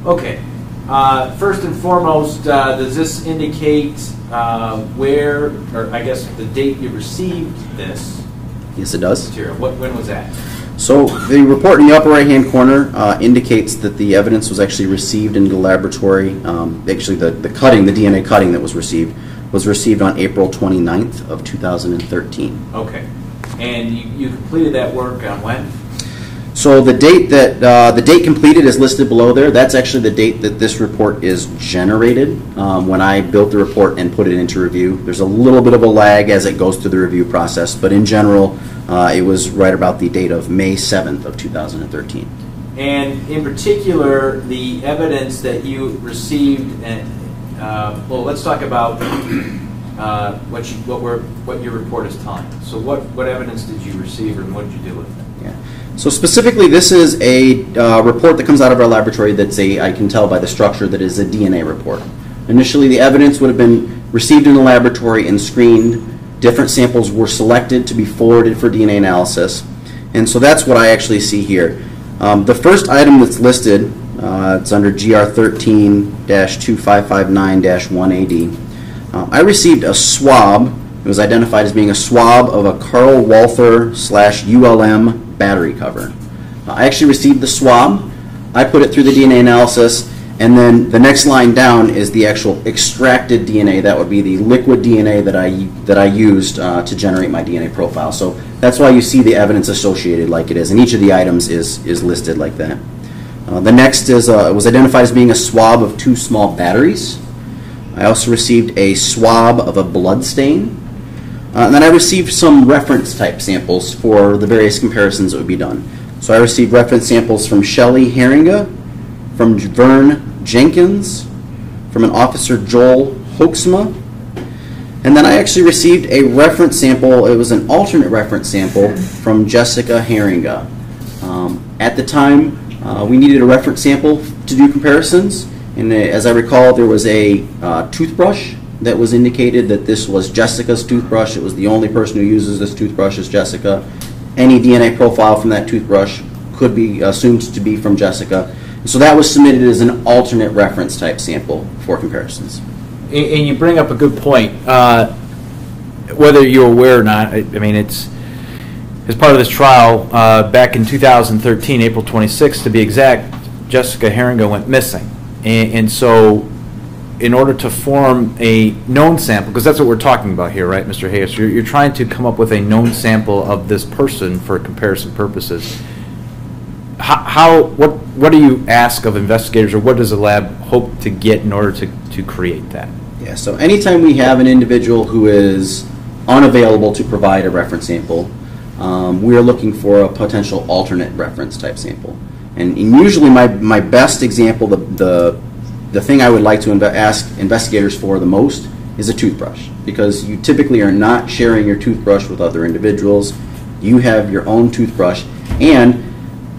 Okay. First and foremost, does this indicate where, or I guess the date you received this? Yes, it does. Material? When was that? So the report in the upper right-hand corner indicates that the evidence was actually received in the laboratory. Actually, the DNA cutting that was received on April 29th of 2013. Okay. And you completed that work on when? So the date that the date completed is listed below there. That's actually the date that this report is generated when I built the report and put it into review. There's a little bit of a lag as it goes through the review process, but in general, it was right about the date of May 7th of 2013. And in particular, the evidence that you received, and well, let's talk about what your report is telling us. So what evidence did you receive, and what did you do with it? Yeah. So specifically, this is a report that comes out of our laboratory that's I can tell by the structure that is a DNA report. Initially, the evidence would have been received in the laboratory and screened. Different samples were selected to be forwarded for DNA analysis. And so that's what I actually see here. The first item that's listed, it's under GR 13-2559-1AD. I received a swab. It was identified as being a swab of a Carl Walther /ULM battery cover. I actually received the swab. I put it through the DNA analysis, and then the next line down is the actual extracted DNA. That would be the liquid DNA that I used to generate my DNA profile. So that's why you see the evidence associated like it is, and each of the items is listed like that. The next is it was identified as being a swab of 2 small batteries. I also received a swab of a blood stain. And then I received some reference type samples for the various comparisons that would be done. So I received reference samples from Shelley Herringa, from Vern Jenkins, from an Officer Joel Hoeksma, and then I actually received a reference sample. It was an alternate reference sample from Jessica Herringa. At the time, we needed a reference sample to do comparisons, and as I recall, there was a toothbrush that was indicated that this was Jessica's toothbrush. It was the only person who uses this toothbrush is Jessica. Any DNA profile from that toothbrush could be assumed to be from Jessica. So that was submitted as an alternate reference type sample for comparisons. And you bring up a good point. Whether you're aware or not, I mean, it's as part of this trial, back in 2013, April 26th to be exact, Jessica Herringa went missing. And so in order to form a known sample, because that's what we're talking about here, right, Mr. Hayes? You're trying to come up with a known sample of this person for comparison purposes. What do you ask of investigators, or what does the lab hope to get in order to create that? Yeah, so anytime we have an individual who is unavailable to provide a reference sample, we are looking for a potential alternate reference type sample. And usually my best example, the thing I would like to ask investigators for the most is a toothbrush, because you typically are not sharing your toothbrush with other individuals. You have your own toothbrush, and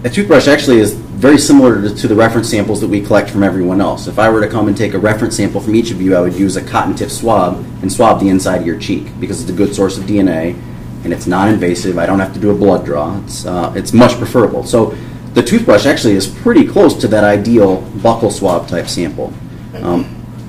a toothbrush actually is very similar to the reference samples that we collect from everyone else. If I were to come and take a reference sample from each of you, I would use a cotton tip swab and swab the inside of your cheek, because it's a good source of DNA and it's non-invasive. I don't have to do a blood draw. It's much preferable. So the toothbrush actually is pretty close to that ideal buccal swab type sample.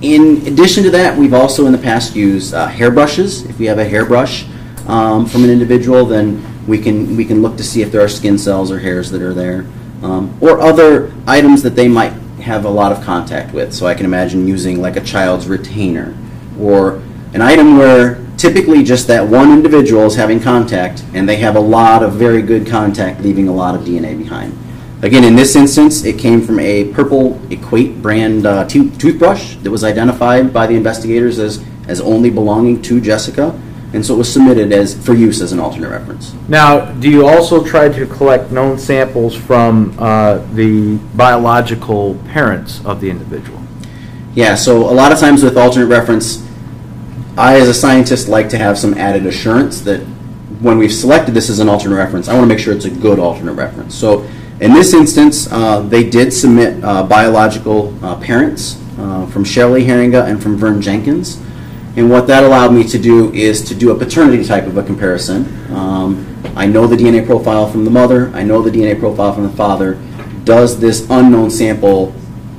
In addition to that, we've also in the past used hairbrushes. If we have a hairbrush from an individual, then we can look to see if there are skin cells or hairs that are there, or other items that they might have a lot of contact with. So I can imagine using like a child's retainer, or an item where typically just that one individual is having contact and they have a lot of very good contact, leaving a lot of DNA behind. Again, in this instance, it came from a Purple Equate brand toothbrush that was identified by the investigators as only belonging to Jessica, and so it was submitted for use as an alternate reference. Now, do you also try to collect known samples from the biological parents of the individual? Yeah, so a lot of times with alternate reference, I as a scientist like to have some added assurance that when we've selected this as an alternate reference, I want to make sure it's a good alternate reference. So in this instance, they did submit biological parents from Shelley Herringa and from Vern Jenkins. And what that allowed me to do is to do a paternity type of a comparison. I know the DNA profile from the mother. I know the DNA profile from the father. Does this unknown sample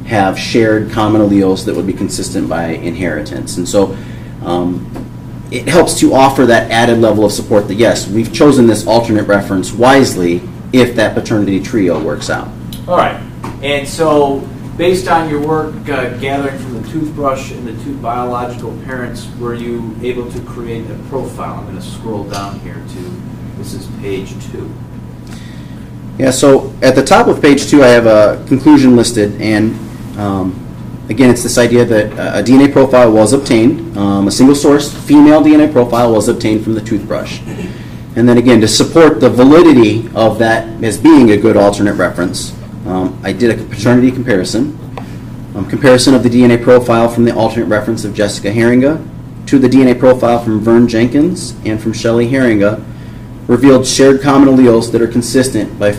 have shared common alleles that would be consistent by inheritance? And so it helps to offer that added level of support that, yes, we've chosen this alternate reference wisely if that paternity trio works out. All right. And so based on your work gathering from the toothbrush and the two biological parents, were you able to create a profile? I'm going to scroll down here to, this is page 2. Yeah, so at the top of page 2, I have a conclusion listed, and again, it's this idea that a DNA profile was obtained, a single source female DNA profile was obtained from the toothbrush. And then again, to support the validity of that as being a good alternate reference, I did a paternity comparison. Comparison of the DNA profile from the alternate reference of Jessica Herringa to the DNA profile from Vern Jenkins and from Shelley Herringa revealed shared common alleles that are consistent by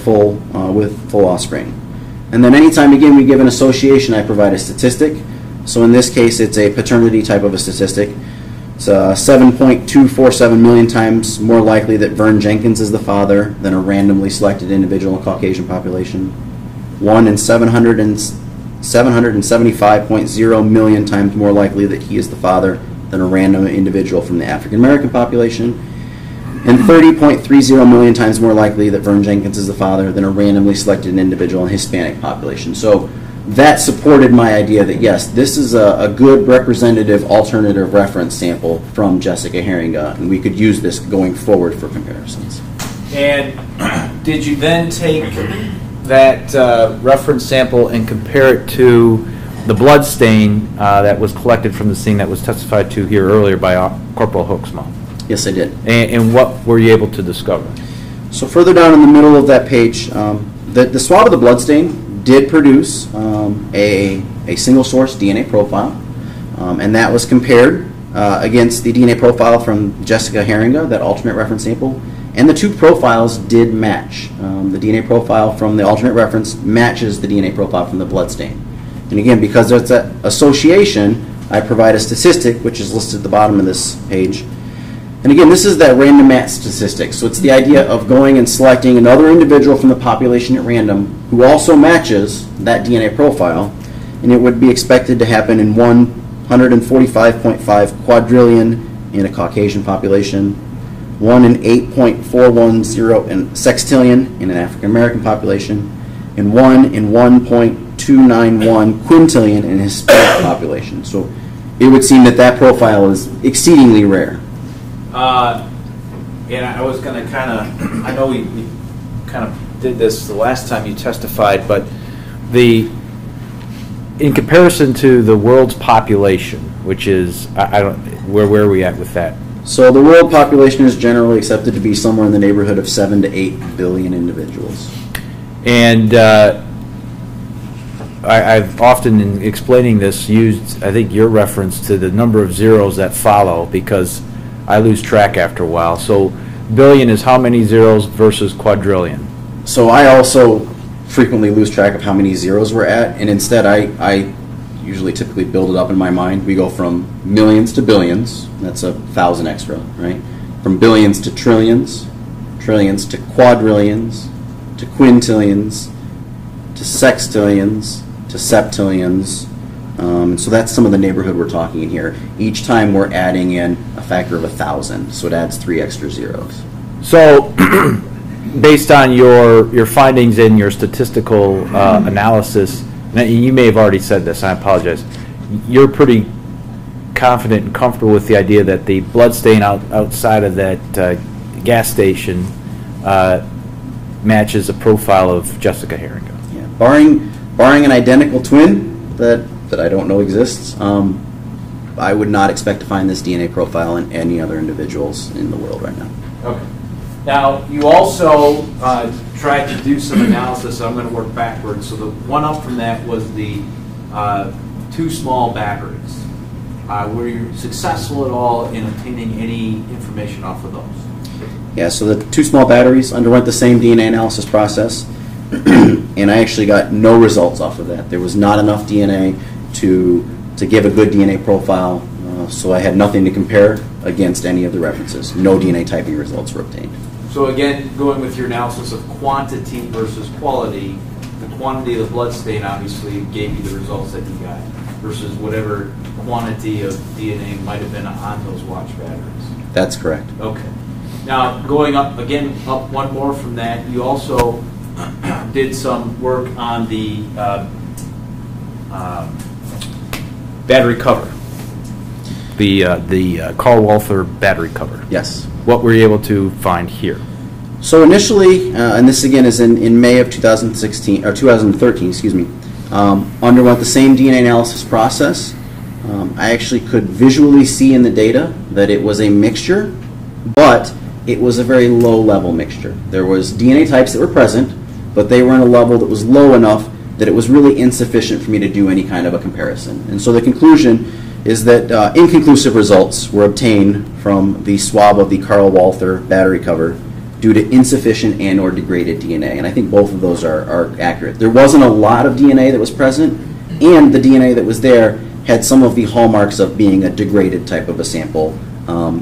with full offspring. And then anytime, again, we give an association, I provide a statistic. So in this case, it's a paternity type of a statistic. It's 7.247 million times more likely that Vern Jenkins is the father than a randomly selected individual in Caucasian population. 1 in 775.0 million times more likely that he is the father than a random individual from the African American population, and 30.30 million times more likely that Vern Jenkins is the father than a randomly selected individual in Hispanic population. So that supported my idea that yes, this is a good representative alternative reference sample from Jessica Herringa, and we could use this going forward for comparisons. And did you then take that reference sample and compare it to the blood stain that was collected from the scene that was testified to here earlier by Corporal Hooksma? Yes, I did. And what were you able to discover? So further down in the middle of that page, the swab of the blood stain did produce a single source DNA profile, and that was compared against the DNA profile from Jessica Herringa, that alternate reference sample, and the two profiles did match. The DNA profile from the alternate reference matches the DNA profile from the blood stain. And again, because there's that association, I provide a statistic, which is listed at the bottom of this page. And again, this is that random match statistic. So it's the idea of going and selecting another individual from the population at random who also matches that DNA profile, and it would be expected to happen in 145.5 quadrillion in a Caucasian population, 1 in 8.410 in sextillion in an African American population, and 1 in 1.291 quintillion in a Hispanic population. So it would seem that that profile is exceedingly rare. And I was going to kind of, I know we kind of did this the last time you testified, but in comparison to the world's population, which is, where are we at with that? So the world population is generally accepted to be somewhere in the neighborhood of 7 to 8 billion individuals. And I've often, in explaining this, used, I think, your reference to the number of zeros that follow, because I lose track after a while. So billion is how many zeros versus quadrillion? So I also frequently lose track of how many zeros we're at, and instead I usually typically build it up in my mind. We go from millions to billions. That's 1,000 extra, right? From billions to trillions, trillions to quadrillions, to quintillions, to sextillions, to septillions. So that's some of the neighborhood we're talking in here. Each time we're adding in a factor of 1,000, so it adds 3 extra zeros. So based on your findings in your statistical analysis, now, you may have already said this, I apologize, you're pretty confident and comfortable with the idea that the blood stain outside of that gas station matches a profile of Jessica Herringa. Yeah. Barring an identical twin that I don't know exists, I would not expect to find this DNA profile in any other individuals in the world right now. Okay. Now, you also tried to do some analysis, so I'm going to work backwards. So the one up from that was the 2 small batteries. Were you successful at all in obtaining any information off of those? Yeah, so the 2 small batteries underwent the same DNA analysis process, and I actually got no results off of that. There was not enough DNA to give a good DNA profile, so I had nothing to compare against any of the references. No DNA typing results were obtained. So again, going with your analysis of quantity versus quality, the quantity of the blood stain obviously gave you the results that you got versus whatever quantity of DNA might have been on those watch batteries. That's correct. Okay. Now, going up one more from that, you also did some work on the battery cover, the Carl Walther battery cover. Yes. What were you able to find here? So initially, and this again is in May of 2016 or 2013, excuse me, underwent the same DNA analysis process. I actually could visually see in the data that it was a mixture, but it was a very low-level mixture. There was DNA types that were present, but they were in a level that was low enough that it was really insufficient for me to do any kind of a comparison. And so the conclusion is that inconclusive results were obtained from the swab of the Carl Walther battery cover due to insufficient and or degraded DNA. And I think both of those are accurate. There wasn't a lot of DNA that was present, and the DNA that was there had some of the hallmarks of being a degraded type of a sample.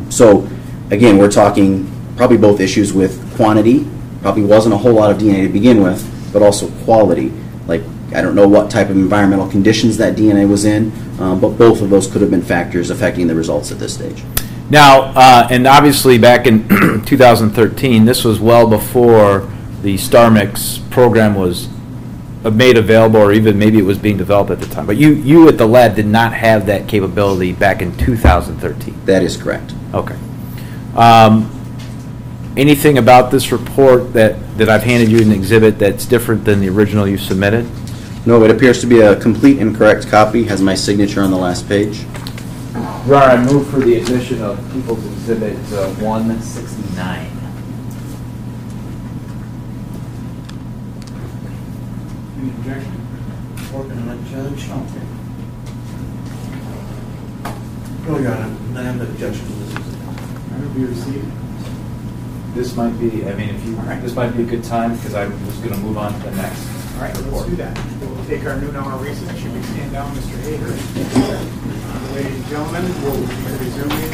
So again, we're talking probably both issues with quantity, probably wasn't a whole lot of DNA to begin with, but also quality. Like, I don't know what type of environmental conditions that DNA was in, but both of those could have been factors affecting the results at this stage. Now, and obviously back in 2013, this was well before the StarMix program was made available, or even maybe it was being developed at the time. But you at the lab did not have that capability back in 2013. That is correct. Okay. Anything about this report that I've handed you an exhibit that's different than the original you submitted? No, it appears to be a complete and correct copy, has my signature on the last page. Your Honor, I move for the admission of People's Exhibit 169. Any objection? Working on it, Judge. No, Your Honor, I have no objection to this. That will be received. This might be, I mean, if you, this might be a good time, because I was going to move on to the next All right, report. let's do that. We'll take our noon hour recess. Should we stand down, Mr. Hager? Ladies and gentlemen, we'll be resuming